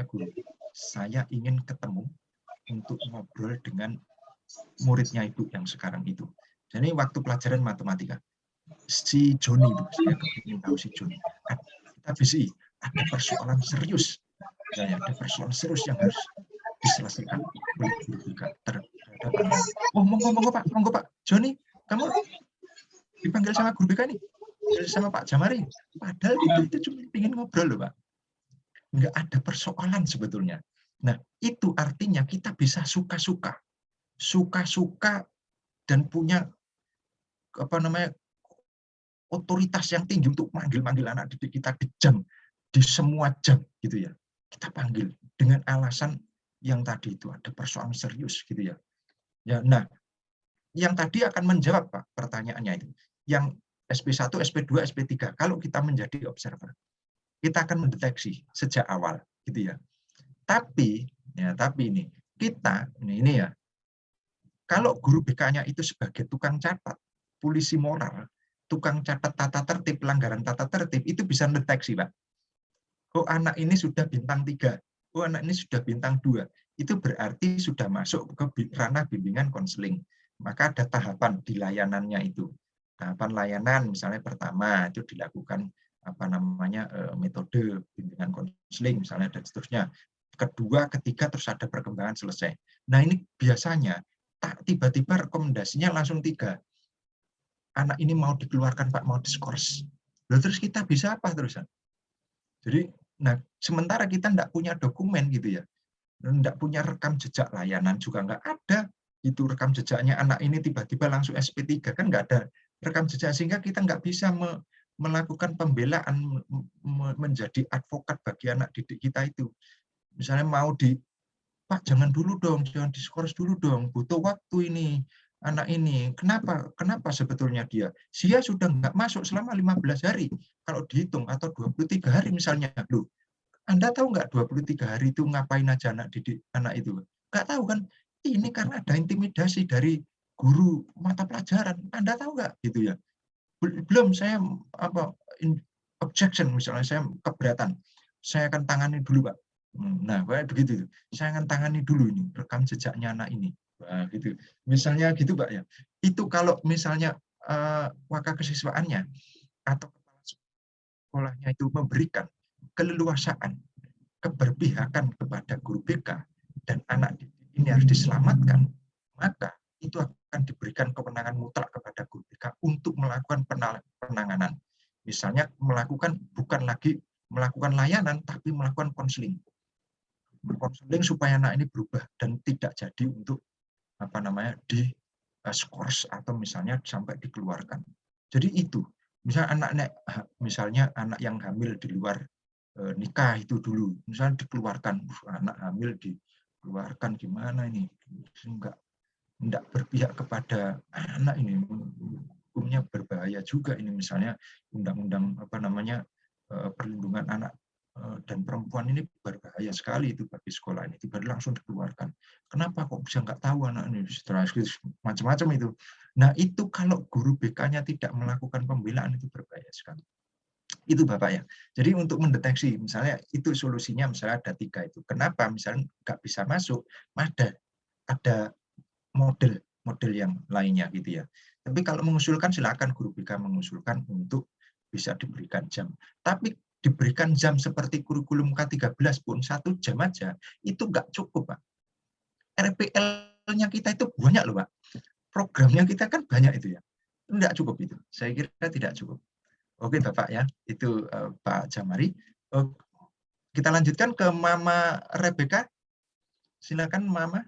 guru, saya ingin ketemu untuk ngobrol dengan muridnya ibu yang sekarang itu. Jadi waktu pelajaran matematika, si Joni itu, saya ingin tahu si Joni. Kita bisa ada persoalan serius, ada persoalan serius yang harus diselesaikan oleh guru BK terhadap anak. Oh, monggo Pak Joni, kamu dipanggil sama guru BK nih, sama Pak Jamari. Padahal itu cuma ingin ngobrol loh Pak. Nggak ada persoalan sebetulnya. Nah, itu artinya kita bisa suka-suka dan punya otoritas yang tinggi untuk manggil-manggil anak didik kita di semua jam gitu ya. Kita panggil dengan alasan yang tadi itu ada persoalan serius gitu ya. Nah, yang tadi akan menjawab Pak pertanyaannya itu. Yang SP1, SP2, SP3 kalau kita menjadi observer, kita akan mendeteksi sejak awal gitu ya. Tapi ini kita ini ya, kalau guru BK-nya itu sebagai tukang catat, polisi moral, tukang catat tata tertib, pelanggaran tata tertib, itu bisa mendeteksi, Pak. Oh, anak ini sudah bintang 3. Oh, anak ini sudah bintang 2. Itu berarti sudah masuk ke ranah bimbingan konseling. Maka ada tahapan di layanannya itu. Tahapan layanan misalnya pertama itu dilakukan metode bimbingan konseling misalnya dan seterusnya. Kedua, ketiga terus ada perkembangan selesai. Nah, ini biasanya tiba-tiba rekomendasinya langsung 3. Anak ini mau dikeluarkan Pak, mau diskors. Lalu terus kita bisa apa terusan? Jadi, nah sementara kita tidak punya dokumen gitu ya, tidak punya rekam jejak layanan juga nggak ada. Itu rekam jejaknya anak ini tiba-tiba langsung SP3 kan nggak ada rekam jejak sehingga kita nggak bisa melakukan pembelaan menjadi advokat bagi anak didik kita itu. Misalnya mau Pak jangan dulu dong, jangan diskors dulu dong, butuh waktu ini. Anak ini, kenapa sebetulnya dia sudah nggak masuk selama 15 hari, kalau dihitung, atau 23 hari misalnya. Loh, Anda tahu nggak 23 hari itu ngapain aja anak didik anak itu? Nggak tahu kan? Ini karena ada intimidasi dari guru mata pelajaran. Anda tahu nggak? Gitu ya. Belum saya objection misalnya, saya keberatan. Saya akan tangani dulu, Pak. Nah, begitu. Saya akan tangani dulu ini rekam jejaknya anak ini. Nah, gitu. Misalnya gitu, Pak ya. Itu kalau misalnya wakakesiswaannya atau kepala sekolahnya itu memberikan keleluasaan, keberpihakan kepada guru BK dan anak didik ini harus diselamatkan, maka itu akan diberikan kewenangan mutlak kepada guru BK untuk melakukan penanganan. Misalnya bukan lagi melakukan layanan, tapi melakukan konseling. Konseling supaya anak ini berubah dan tidak jadi untuk diskors atau misalnya sampai dikeluarkan. Jadi itu, misalnya anak yang hamil di luar nikah itu dulu, misalnya dikeluarkan, anak hamil dikeluarkan gimana ini, enggak berpihak kepada anak ini, hukumnya berbahaya juga ini, misalnya undang-undang perlindungan anak dan perempuan ini berbahaya sekali itu bagi sekolah ini, tiba-tiba langsung dikeluarkan. Kenapa kok bisa nggak tahu anak ini, macam-macam itu. Nah itu kalau guru BK-nya tidak melakukan pembelaan itu berbahaya sekali. Itu Bapak ya. Jadi untuk mendeteksi, misalnya itu solusinya misalnya ada 3 itu. Kenapa misalnya nggak bisa masuk, ada model yang lainnya gitu ya. Tapi kalau mengusulkan silakan guru BK mengusulkan untuk bisa diberikan jam. Tapi diberikan jam seperti kurikulum K13 pun 1 jam aja itu nggak cukup Pak. RPL-nya kita itu banyak loh Pak. Programnya kita kan banyak itu ya. Enggak cukup itu. Saya kira tidak cukup. Oke Bapak ya, itu Pak Jamari. Kita lanjutkan ke Mama Rebecca. Silakan Mama.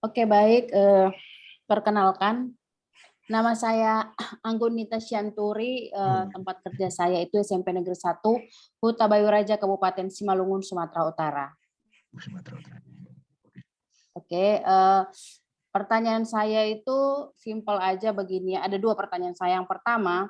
Oke baik, perkenalkan. Nama saya Anggunita Syanturi, tempat kerja saya itu SMP Negeri 1, Huta Bayu Raja, Kabupaten Simalungun, Sumatera Utara. Sumatera Utara. Oke, pertanyaan saya itu simpel aja begini. Ada 2 pertanyaan saya. Yang pertama,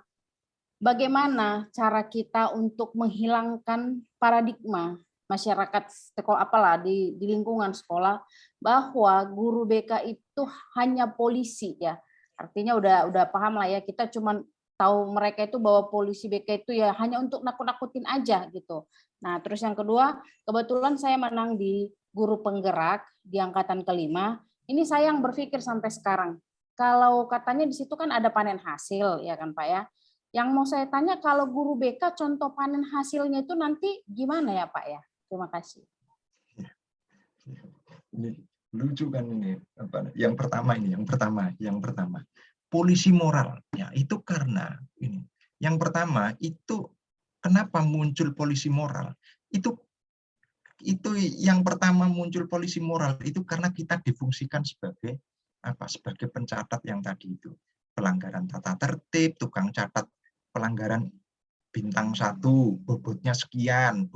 bagaimana cara kita untuk menghilangkan paradigma masyarakat sekolah apalah di lingkungan sekolah bahwa guru BK itu hanya polisi ya. Artinya udah paham lah ya, kita cuman tahu mereka itu bahwa polisi BK itu ya hanya untuk nakut-nakutin aja gitu. Nah, terus yang kedua, kebetulan saya menang di guru penggerak di angkatan kelima. Ini saya yang berpikir sampai sekarang. Kalau katanya di situ kan ada panen hasil ya kan Pak ya. Yang mau saya tanya, kalau guru BK contoh panen hasilnya itu nanti gimana ya Pak ya? Terima kasih. Ini lucu kan ini. Yang pertama. Polisi moral. Ya, itu karena ini. Yang pertama itu kenapa muncul polisi moral? Itu yang pertama muncul polisi moral itu karena kita difungsikan sebagai sebagai pencatat yang tadi itu. Pelanggaran tata tertib, tukang catat pelanggaran bintang 1, bobotnya sekian.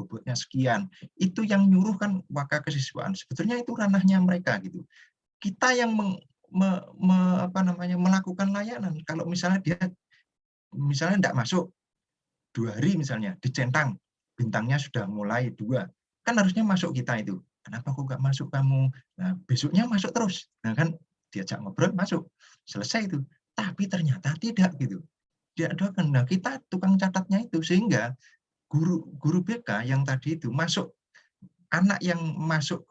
Itu yang nyuruh kan waka kesiswaan. Sebetulnya itu ranahnya mereka gitu. Kita yang melakukan layanan. Kalau misalnya dia tidak masuk 2 hari misalnya dicentang, bintangnya sudah mulai 2, kan harusnya masuk kita itu. Kenapa kok nggak masuk kamu? Nah, besoknya masuk terus. Nah kan diajak ngobrol masuk, selesai itu. Tapi ternyata tidak gitu. Nah, kita tukang catatnya itu, sehingga guru BK yang tadi itu masuk, anak yang masuk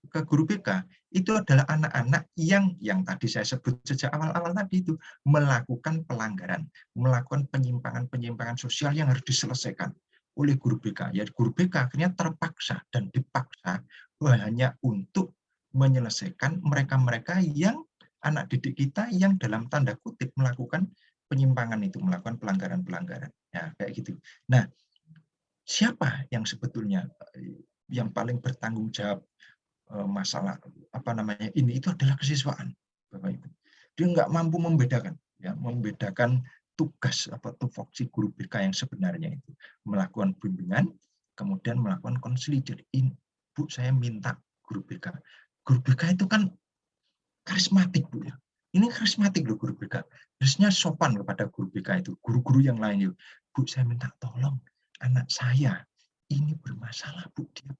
ke guru BK itu adalah anak-anak yang tadi saya sebut sejak awal-awal tadi itu melakukan pelanggaran, melakukan penyimpangan sosial yang harus diselesaikan oleh guru BK. Ya, guru BK akhirnya terpaksa dan dipaksa hanya untuk menyelesaikan mereka-mereka yang anak didik kita yang dalam tanda kutip melakukan penyimpangan itu, melakukan pelanggaran-pelanggaran. Ya, kayak gitu. Nah, siapa yang sebetulnya yang paling bertanggung jawab masalah ini itu adalah kesiswaan, Bapak Ibu. Dia nggak mampu membedakan tugas tupoksi guru BK yang sebenarnya itu melakukan bimbingan, kemudian melakukan konseling. Bu, saya minta guru BK. Guru BK itu kan karismatik, Bu ya. Ini karismatik loh guru BK. Harusnya sopan kepada guru BK itu, guru-guru yang lain. Bu, saya minta tolong, anak saya ini bermasalah, Bu. Dia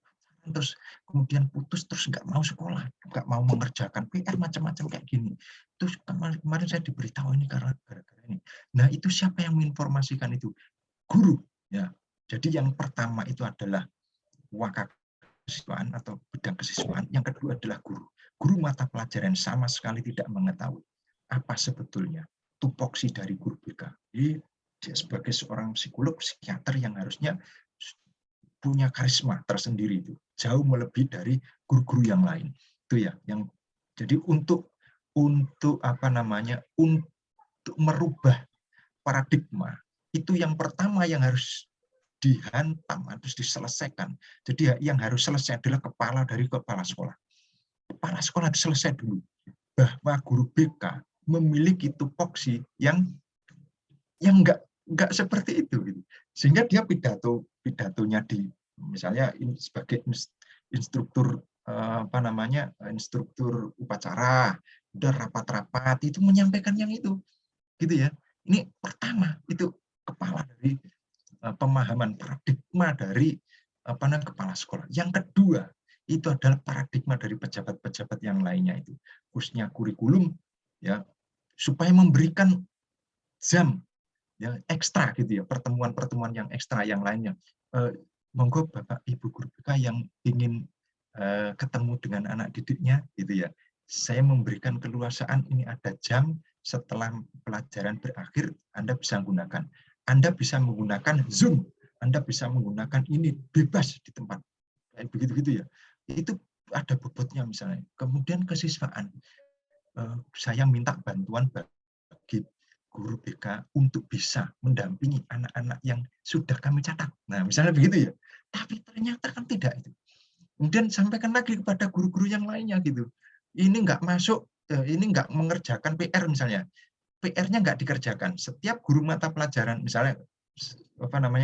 terus kemudian putus, terus nggak mau sekolah, nggak mau mengerjakan PR macam-macam kayak gini. Terus kemarin saya diberitahu ini karena gara-gara ini. Nah, itu siapa yang menginformasikan itu? Guru. Ya. Jadi yang pertama itu adalah waka kesiswaan atau bidang kesiswaan. Yang kedua adalah guru. Guru mata pelajaran sama sekali tidak mengetahui apa sebetulnya tupoksi dari guru BK. Jadi dia sebagai seorang psikolog, psikiater yang harusnya punya karisma tersendiri itu jauh melebihi dari guru-guru yang lain. Itu ya, yang jadi untuk merubah paradigma itu yang pertama yang harus dihantam, harus diselesaikan. Jadi yang harus selesai adalah kepala sekolah. Kepala sekolah itu selesai dulu bahwa guru BK memiliki tupoksi yang enggak seperti itu gitu. Sehingga dia pidatonya misalnya sebagai instruktur instruktur upacara, udah rapat-rapat itu menyampaikan yang itu gitu ya. Ini pertama itu kepala dari pemahaman paradigma dari kepala sekolah. Yang kedua itu adalah paradigma dari pejabat-pejabat yang lainnya itu, khususnya kurikulum ya, supaya memberikan jam ya ekstra gitu ya, pertemuan-pertemuan yang ekstra yang lainnya. Monggo Bapak Ibu guru BK yang ingin ketemu dengan anak didiknya gitu ya, saya memberikan keluasaan, ini ada jam setelah pelajaran berakhir Anda bisa menggunakan. Anda bisa menggunakan Zoom, Anda bisa menggunakan ini bebas di tempat. Kayak begitu-gitu ya. Itu ada bobotnya misalnya. Kemudian kesiswaan. Saya minta bantuan bagi guru BK untuk bisa mendampingi anak-anak yang sudah kami catat. Nah, misalnya begitu ya. Tapi ternyata kan tidak itu. Kemudian sampaikan lagi kepada guru-guru yang lainnya gitu. Ini nggak masuk, ini nggak mengerjakan PR misalnya. PR-nya nggak dikerjakan. Setiap guru mata pelajaran, misalnya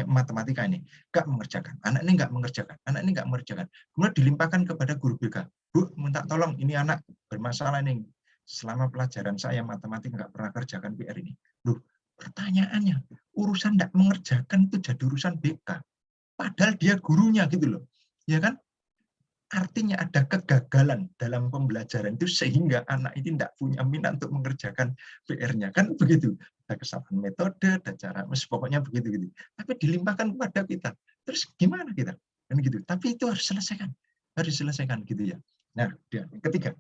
matematika ini nggak mengerjakan, anak ini nggak mengerjakan, anak ini nggak mengerjakan, kemudian dilimpahkan kepada guru BK, Bu, minta tolong, ini anak bermasalah nih, selama pelajaran saya matematika nggak pernah kerjakan PR ini. Loh, pertanyaannya, urusan nggak mengerjakan itu jadi urusan BK, padahal dia gurunya gitu loh, ya kan? Artinya ada kegagalan dalam pembelajaran itu sehingga anak ini tidak punya minat untuk mengerjakan PR-nya, kan begitu. Ada kesalahan metode, ada cara, pokoknya begitu gitu. Tapi dilimpahkan kepada kita. Terus gimana kita? Kan gitu. Tapi itu harus diselesaikan gitu ya. Nah, yang ketiga,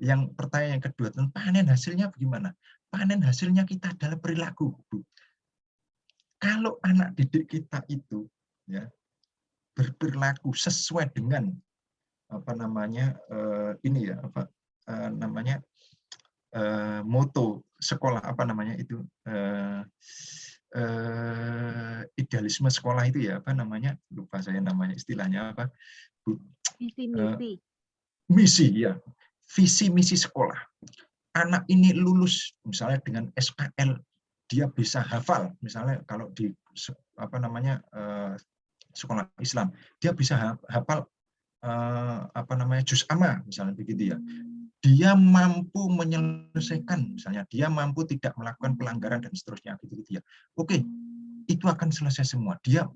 yang pertanyaan yang kedua tentang panen hasilnya bagaimana? Panen hasilnya kita adalah perilaku, Bu. Kalau anak didik kita itu ya berperilaku sesuai dengan moto sekolah, idealisme sekolah itu ya, lupa saya namanya, istilahnya apa, Bu? Misi ya, visi misi sekolah. Anak ini lulus misalnya dengan SKL, dia bisa hafal, misalnya kalau di sekolah Islam, dia bisa hafal juz amma misalnya begitu ya. Dia mampu menyelesaikan, misalnya dia mampu tidak melakukan pelanggaran dan seterusnya gitu ya. Oke, itu akan selesai semua. Dia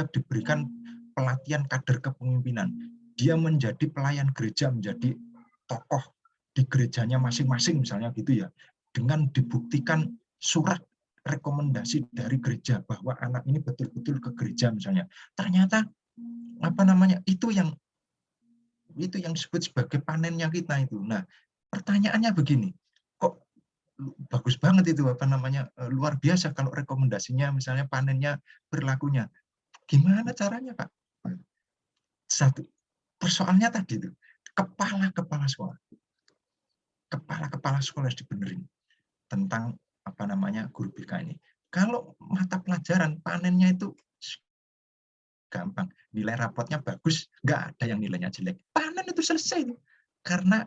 diberikan pelatihan kader kepemimpinan. Dia menjadi pelayan gereja, menjadi tokoh di gerejanya masing-masing misalnya gitu ya. Dengan dibuktikan surat rekomendasi dari gereja bahwa anak ini betul-betul ke gereja misalnya. Ternyata itu yang disebut sebagai panennya kita itu. Nah, pertanyaannya begini, kok bagus banget itu luar biasa kalau rekomendasinya misalnya panennya perilakunya. Gimana caranya, Pak? Satu, persoalannya tadi itu kepala sekolah. Kepala sekolah harus dibenerin tentang guru BK ini. Kalau mata pelajaran panennya itu gampang, nilai rapotnya bagus, nggak ada yang nilainya jelek. Panen itu selesai itu. Karena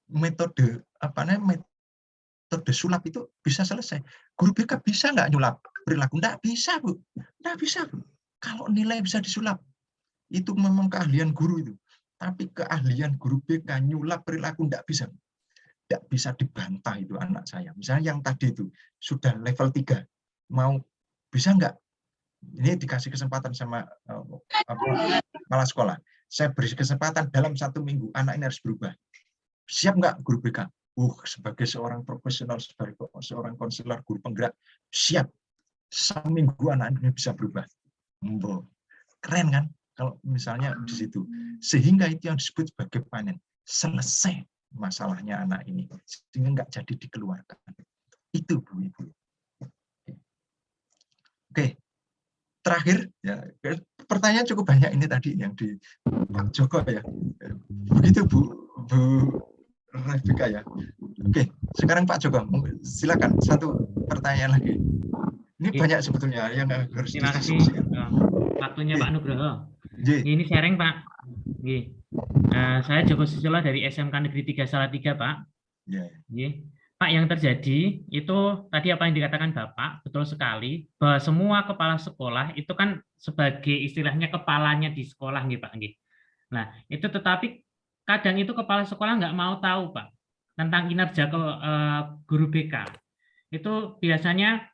metode sulap itu bisa selesai. Guru BK bisa nggak nyulap perilaku? Nggak bisa, Bu. Nggak bisa, Bu. Kalau nilai bisa disulap, itu memang keahlian guru itu. Tapi keahlian guru BK nyulap perilaku nggak bisa. Nggak bisa dibantah itu anak saya. Misalnya yang tadi itu sudah level 3, mau bisa nggak? Ini dikasih kesempatan sama kepala sekolah. Saya beri kesempatan dalam 1 minggu anak ini harus berubah. Siap nggak guru BK? Sebagai seorang profesional, sebagai seorang konselor, guru penggerak, siap. 1 minggu anak ini bisa berubah. Keren kan? Kalau misalnya di situ. Sehingga itu yang disebut sebagai panen. Selesai masalahnya anak ini. Sehingga nggak jadi dikeluarkan. Itu, Bu Ibu. Oke. Terakhir, ya, pertanyaan cukup banyak ini tadi yang di Pak Joko ya. Begitu Bu Rebecca ya. Oke, sekarang Pak Joko, silakan satu pertanyaan lagi. Ini banyak sebetulnya yang harus didiskusikan. Waktunya Pak Nugroho. Ini sharing Pak. Saya Joko Susilo dari SMK Negeri 3 Salatiga Pak. Pak, yang terjadi itu tadi apa yang dikatakan Bapak, betul sekali, bahwa semua kepala sekolah itu kan sebagai istilahnya kepalanya di sekolah nih Pak. Nah, itu tetapi kadang itu kepala sekolah nggak mau tahu Pak tentang kinerja guru BK. Itu biasanya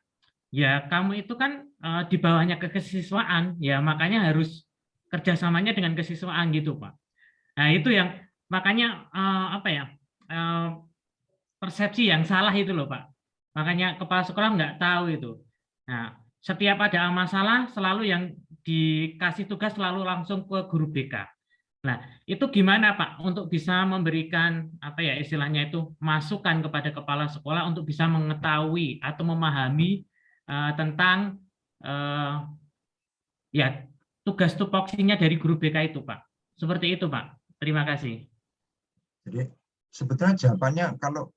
ya kamu itu kan di bawahnya kekesiswaan, ya makanya harus kerjasamanya dengan kesiswaan gitu Pak. Nah, itu yang makanya persepsi yang salah itu loh Pak. Makanya kepala sekolah nggak tahu itu. Nah, setiap ada masalah selalu yang dikasih tugas selalu langsung ke guru BK. Nah, itu gimana Pak untuk bisa memberikan istilahnya itu masukan kepada kepala sekolah untuk bisa mengetahui atau memahami tentang tugas tupoksinya dari guru BK itu Pak. Seperti itu Pak. Terima kasih. Jadi sebetulnya jawabannya kalau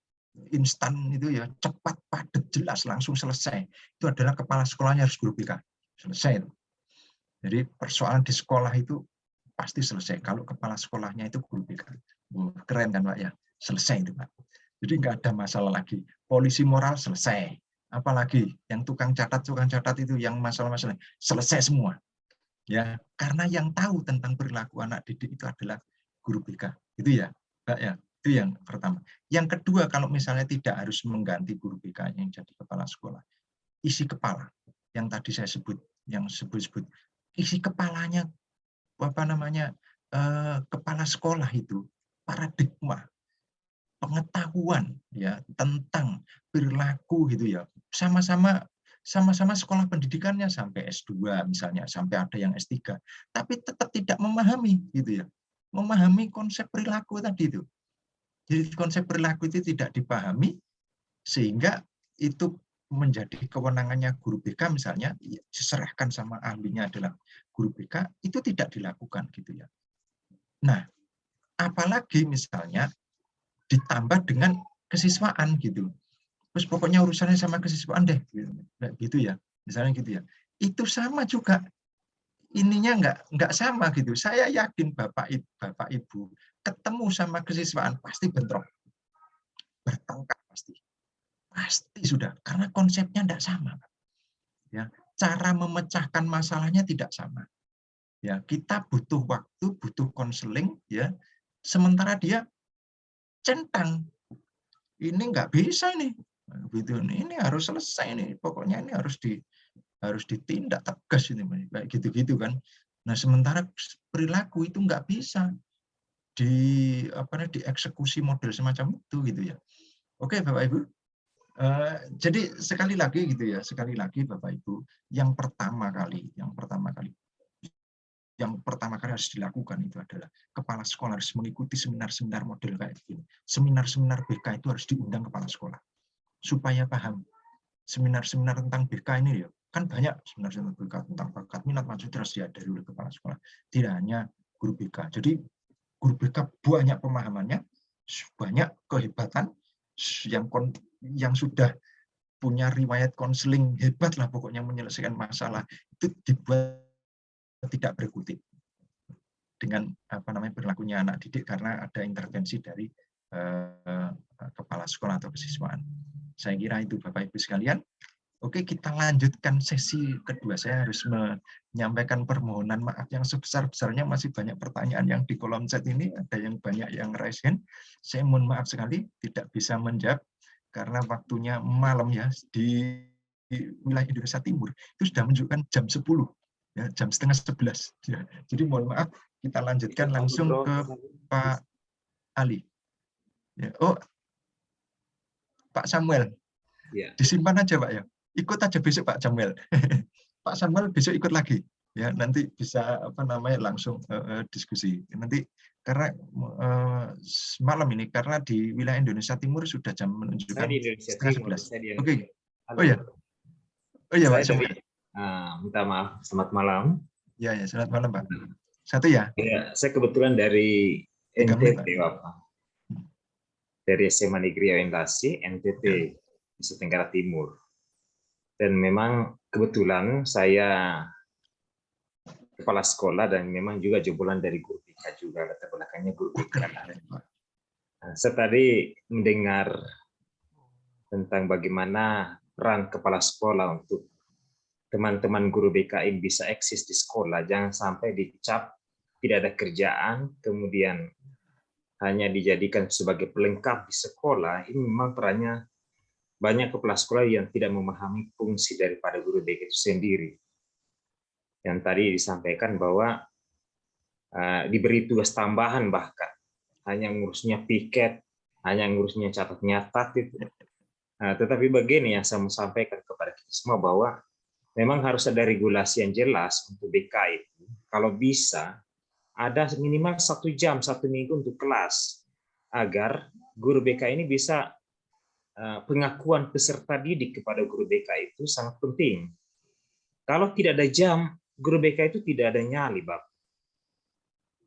instan itu ya, cepat, padat, jelas, langsung selesai. Itu adalah kepala sekolahnya harus guru BK. Selesai. Jadi persoalan di sekolah itu pasti selesai. Kalau kepala sekolahnya itu guru BK. Keren kan Pak ya? Selesai itu Pak. Jadi nggak ada masalah lagi. Polisi moral selesai. Apalagi yang tukang catat itu yang masalah-masalah selesai semua. Ya, karena yang tahu tentang perilaku anak didik itu adalah guru BK. Itu ya, Mbak ya. Itu yang pertama. Yang kedua, kalau misalnya tidak harus mengganti guru BK yang jadi kepala sekolah, isi kepala yang tadi saya sebut, yang sebut-sebut, isi kepalanya apa namanya, kepala sekolah itu paradigma pengetahuan ya tentang perilaku gitu ya, sama-sama sekolah pendidikannya sampai S2 misalnya, sampai ada yang S3, tapi tetap tidak memahami gitu ya, memahami konsep perilaku tadi itu. Jadi konsep perilaku itu tidak dipahami, sehingga itu menjadi kewenangannya guru BK misalnya, diserahkan sama ahlinya adalah guru BK, itu tidak dilakukan gitu ya. Nah, apalagi misalnya ditambah dengan kesiswaan gitu. Terus pokoknya urusannya sama kesiswaan deh, gitu ya, misalnya gitu ya. Itu sama juga, ininya nggak sama gitu. Saya yakin bapak ibu ketemu sama kesiswaan pasti bentrok, bertengkar pasti sudah, karena konsepnya nggak sama. Ya, cara memecahkan masalahnya tidak sama. Ya, kita butuh waktu, butuh konseling, ya. Sementara dia centang, ini nggak bisa ini, gitu. Ini harus selesai ini, pokoknya ini harus ditindak tegas ini, kayak gitu-gitu kan. Nah, sementara perilaku itu nggak bisa dieksekusi model semacam itu gitu ya. Oke, Bapak Ibu. Jadi sekali lagi Bapak Ibu, yang pertama kali harus dilakukan itu adalah kepala sekolah harus mengikuti seminar-seminar model kayak gini. Seminar-seminar BK itu harus diundang kepala sekolah supaya paham. Seminar-seminar tentang BK ini ya, kan banyak seminar-seminar BK tentang bakat minat maksud harus dihadiri oleh kepala sekolah. Tidak hanya guru BK. Jadi guru BK banyak pemahamannya, banyak kehebatan, yang sudah punya riwayat konseling hebat lah pokoknya menyelesaikan masalah, itu dibuat tidak berkutik dengan perilakunya anak didik karena ada intervensi dari kepala sekolah atau kesiswaan. Saya kira itu Bapak Ibu sekalian. Oke, kita lanjutkan sesi kedua. Saya harus menyampaikan permohonan maaf yang sebesar-besarnya, masih banyak pertanyaan yang di kolom chat ini, ada yang banyak yang raise hand. Saya mohon maaf sekali tidak bisa menjawab karena waktunya malam ya, di wilayah Indonesia Timur itu sudah menunjukkan jam 10 ya, jam setengah 11 ya. Jadi mohon maaf, kita lanjutkan langsung ke Pak Ali ya. Oh, Pak Samuel ya. Disimpan aja Pak ya, ikut aja besok Pak Samuel. Pak Samuel besok ikut lagi ya, nanti bisa langsung diskusi nanti, karena malam ini karena di wilayah Indonesia Timur sudah jam menunjukkan setengah 11. Oke. Oh ya Pak Samuel. Minta maaf, selamat malam. Ya, selamat malam Pak. Satu ya. Ya, saya kebetulan dari NTT Bapak. Dari SMA Negeri Orientasi NTT Nusa Tenggara Timur. Dan memang kebetulan saya kepala sekolah dan memang juga jebolan dari guru BK juga, latar belakangnya guru BK. Saya tadi mendengar tentang bagaimana peran kepala sekolah untuk teman-teman guru BK ini bisa eksis di sekolah, jangan sampai dicap tidak ada kerjaan, kemudian hanya dijadikan sebagai pelengkap di sekolah. Ini memang perannya banyak kepala sekolah yang tidak memahami fungsi daripada guru BK itu sendiri. Yang tadi disampaikan bahwa diberi tugas tambahan, bahkan hanya ngurusnya piket, hanya ngurusnya catat-nyatat itu. Tetapi begini yang saya mau sampaikan kepada kita semua, bahwa memang harus ada regulasi yang jelas untuk BK itu. Kalau bisa ada minimal 1 jam 1 minggu untuk kelas, agar guru BK ini bisa pengakuan peserta didik kepada guru BK itu sangat penting. Kalau tidak ada jam, guru BK itu tidak ada nyali, Bapak.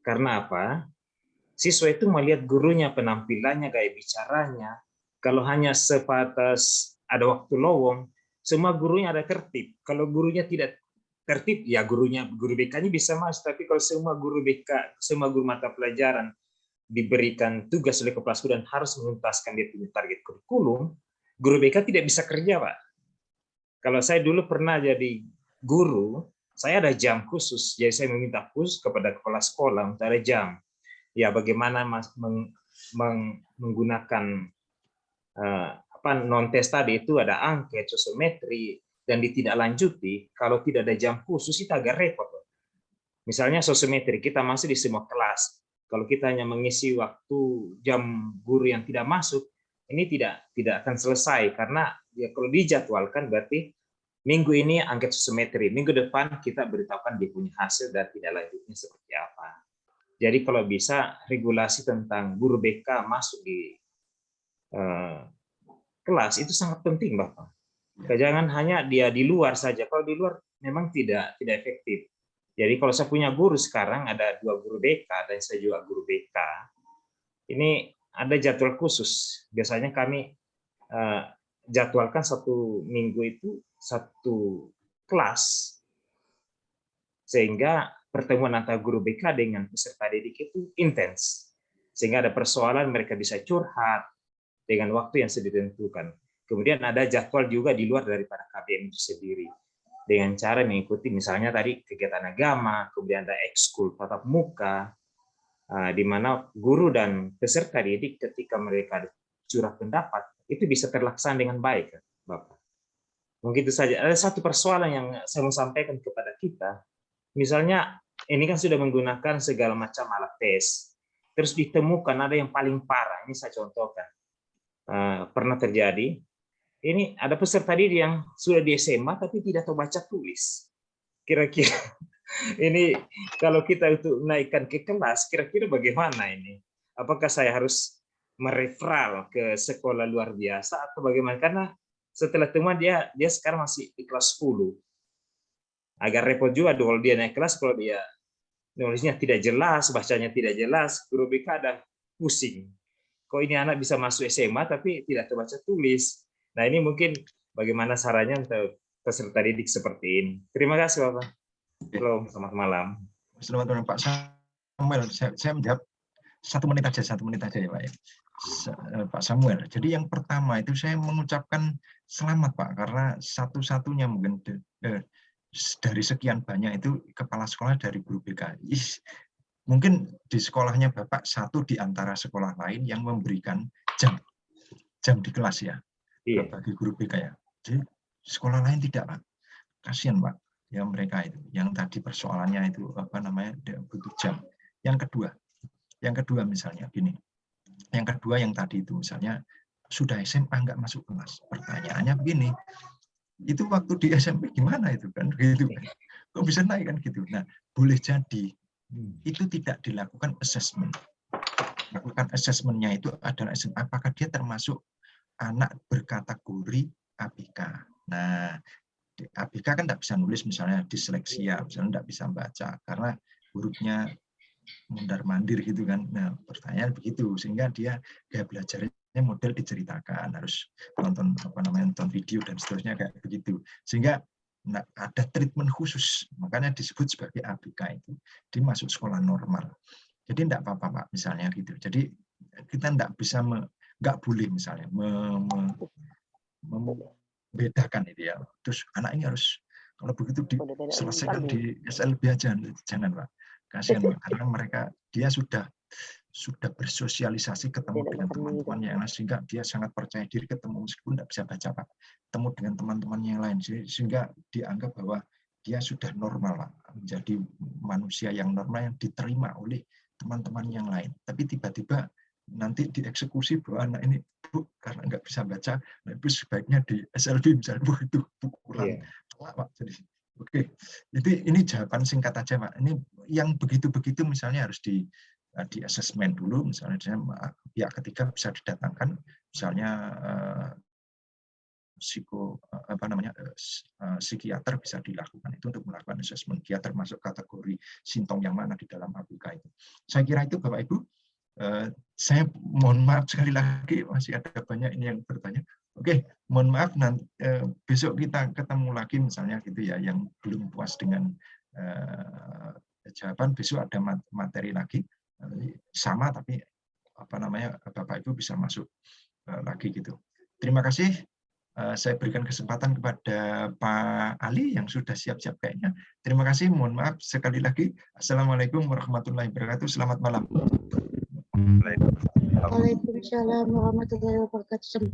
Karena apa? Siswa itu melihat gurunya, penampilannya, gaya bicaranya. Kalau hanya sebatas ada waktu lowong, semua gurunya ada tertib. Kalau gurunya tidak tertib, ya guru BK-nya bisa masuk. Tapi kalau semua guru BK, semua guru mata pelajaran diberikan tugas oleh kepala sekolah dan harus menuntaskan dia punya target kurikulum, guru BK tidak bisa kerja, Pak. Kalau saya dulu pernah jadi guru, saya ada jam khusus, jadi saya meminta khusus kepada kepala sekolah untuk ada jam. Ya, bagaimana menggunakan non-tes tadi itu ada angket, sosiometri, dan ditindaklanjuti. Kalau tidak ada jam khusus itu agak repot. Misalnya sosiometri, kita masuk di semua kelas. Kalau kita hanya mengisi waktu jam guru yang tidak masuk, ini tidak akan selesai, karena ya kalau dijadwalkan berarti minggu ini angket sosiometri, minggu depan kita beritahukan dia punya hasil dan tidak lanjutnya seperti apa. Jadi kalau bisa regulasi tentang guru BK masuk di kelas itu sangat penting, Bapak. Jangan hanya dia di luar saja. Kalau di luar memang tidak efektif. Jadi kalau saya punya guru sekarang, ada 2 guru BK dan saya juga guru BK. Ini ada jadwal khusus. Biasanya kami jadwalkan 1 minggu itu 1 kelas, sehingga pertemuan antara guru BK dengan peserta didik itu intens. Sehingga ada persoalan mereka bisa curhat dengan waktu yang sudah ditentukan. Kemudian ada jadwal juga di luar daripada KBM itu sendiri. Dengan cara mengikuti misalnya tadi kegiatan agama, kemudian ada ekskul tatap muka, di mana guru dan peserta didik ketika mereka curhat pendapat, itu bisa terlaksana dengan baik, Bapak. Mungkin itu saja. Ada satu persoalan yang saya mau sampaikan kepada kita. Misalnya, ini kan sudah menggunakan segala macam alat tes. Terus ditemukan ada yang paling parah. Ini saya contohkan. Pernah terjadi. Ini ada peserta didik yang sudah di SMA tapi tidak tahu baca tulis. Kira-kira ini kalau kita untuk naikkan ke kelas, kira-kira bagaimana ini? Apakah saya harus mereferal ke sekolah luar biasa atau bagaimana? Karena setelah temuan dia sekarang masih di kelas 10. Agak repot juga kalau dia naik kelas, kalau dia nulisnya tidak jelas, bacanya tidak jelas, guru BK ada pusing. Kok ini anak bisa masuk SMA tapi tidak terbaca tulis? Nah, ini mungkin bagaimana caranya untuk peserta didik seperti ini. Terima kasih, Bapak. Halo, selamat malam. Selamat malam, Pak Samuel. Saya menjawab 1 menit aja ya, Pak. Pak Samuel. Jadi yang pertama itu saya mengucapkan selamat, Pak, karena satu-satunya mungkin dari sekian banyak itu kepala sekolah dari guru BK. Mungkin di sekolahnya Bapak satu di antara sekolah lain yang memberikan jam di kelas ya. Bagi guru BK ya. Jadi sekolah lain tidak, Pak. Kasihan, Pak. Ya mereka itu yang tadi persoalannya itu butuh jam. Yang kedua misalnya gini. Yang kedua yang tadi itu misalnya sudah SMA nggak masuk kelas. Pertanyaannya begini. Itu waktu di SMP gimana itu kan gitu kan. Kok bisa naik kan gitu. Nah, boleh jadi itu tidak dilakukan assessment. Lakukan assessment-nya itu adalah apakah dia termasuk anak berkategori ABK. Nah, ABK kan tidak bisa nulis misalnya disleksia, misalnya tidak bisa baca karena hurufnya mundar-mandir gitu kan. Nah, pertanyaan begitu sehingga dia gaya belajarnya model diceritakan, harus nonton nonton video dan seterusnya kayak begitu. Sehingga ada treatment khusus, makanya disebut sebagai ABK itu. Dia masuk sekolah normal. Jadi tidak apa-apa, Pak, misalnya gitu. Jadi kita tidak bisa nggak boleh misalnya membedakan itu ya. Terus anak ini harus kalau begitu diselesaikan di SLB aja, jangan, Pak. Kasihan, Pak, karena mereka dia sudah bersosialisasi ketemu dengan teman-teman yang lain sehingga dia sangat percaya diri ketemu meskipun tidak bisa baca, Pak. Ketemu dengan teman-teman yang lain sehingga dianggap bahwa dia sudah normal, Pak, menjadi manusia yang normal yang diterima oleh teman-teman yang lain. Tapi tiba-tiba nanti dieksekusi bahwa anak ini Bu karena nggak bisa baca, nah itu sebaiknya di SLB misalnya itu kurang Pak. Jadi oke. Jadi ini jawaban singkat aja, Pak. Ini yang begitu-begitu misalnya harus di asesmen dulu, misalnya pihak ketiga bisa didatangkan, misalnya psikiater bisa dilakukan itu untuk melakukan asesmen dia termasuk kategori sintong yang mana di dalam ABK itu. Saya kira itu Bapak Ibu. Saya mohon maaf sekali lagi masih ada banyak ini yang bertanya. Oke, mohon maaf nanti besok kita ketemu lagi misalnya gitu ya yang belum puas dengan jawaban besok ada materi lagi sama tapi Bapak Ibu bisa masuk lagi gitu. Terima kasih saya berikan kesempatan kepada Pak Ali yang sudah siap-siap kayaknya. Terima kasih, mohon maaf sekali lagi. Assalamualaikum warahmatullahi wabarakatuh. Selamat malam. Waalaikumsalam warahmatullahi wabarakatuh.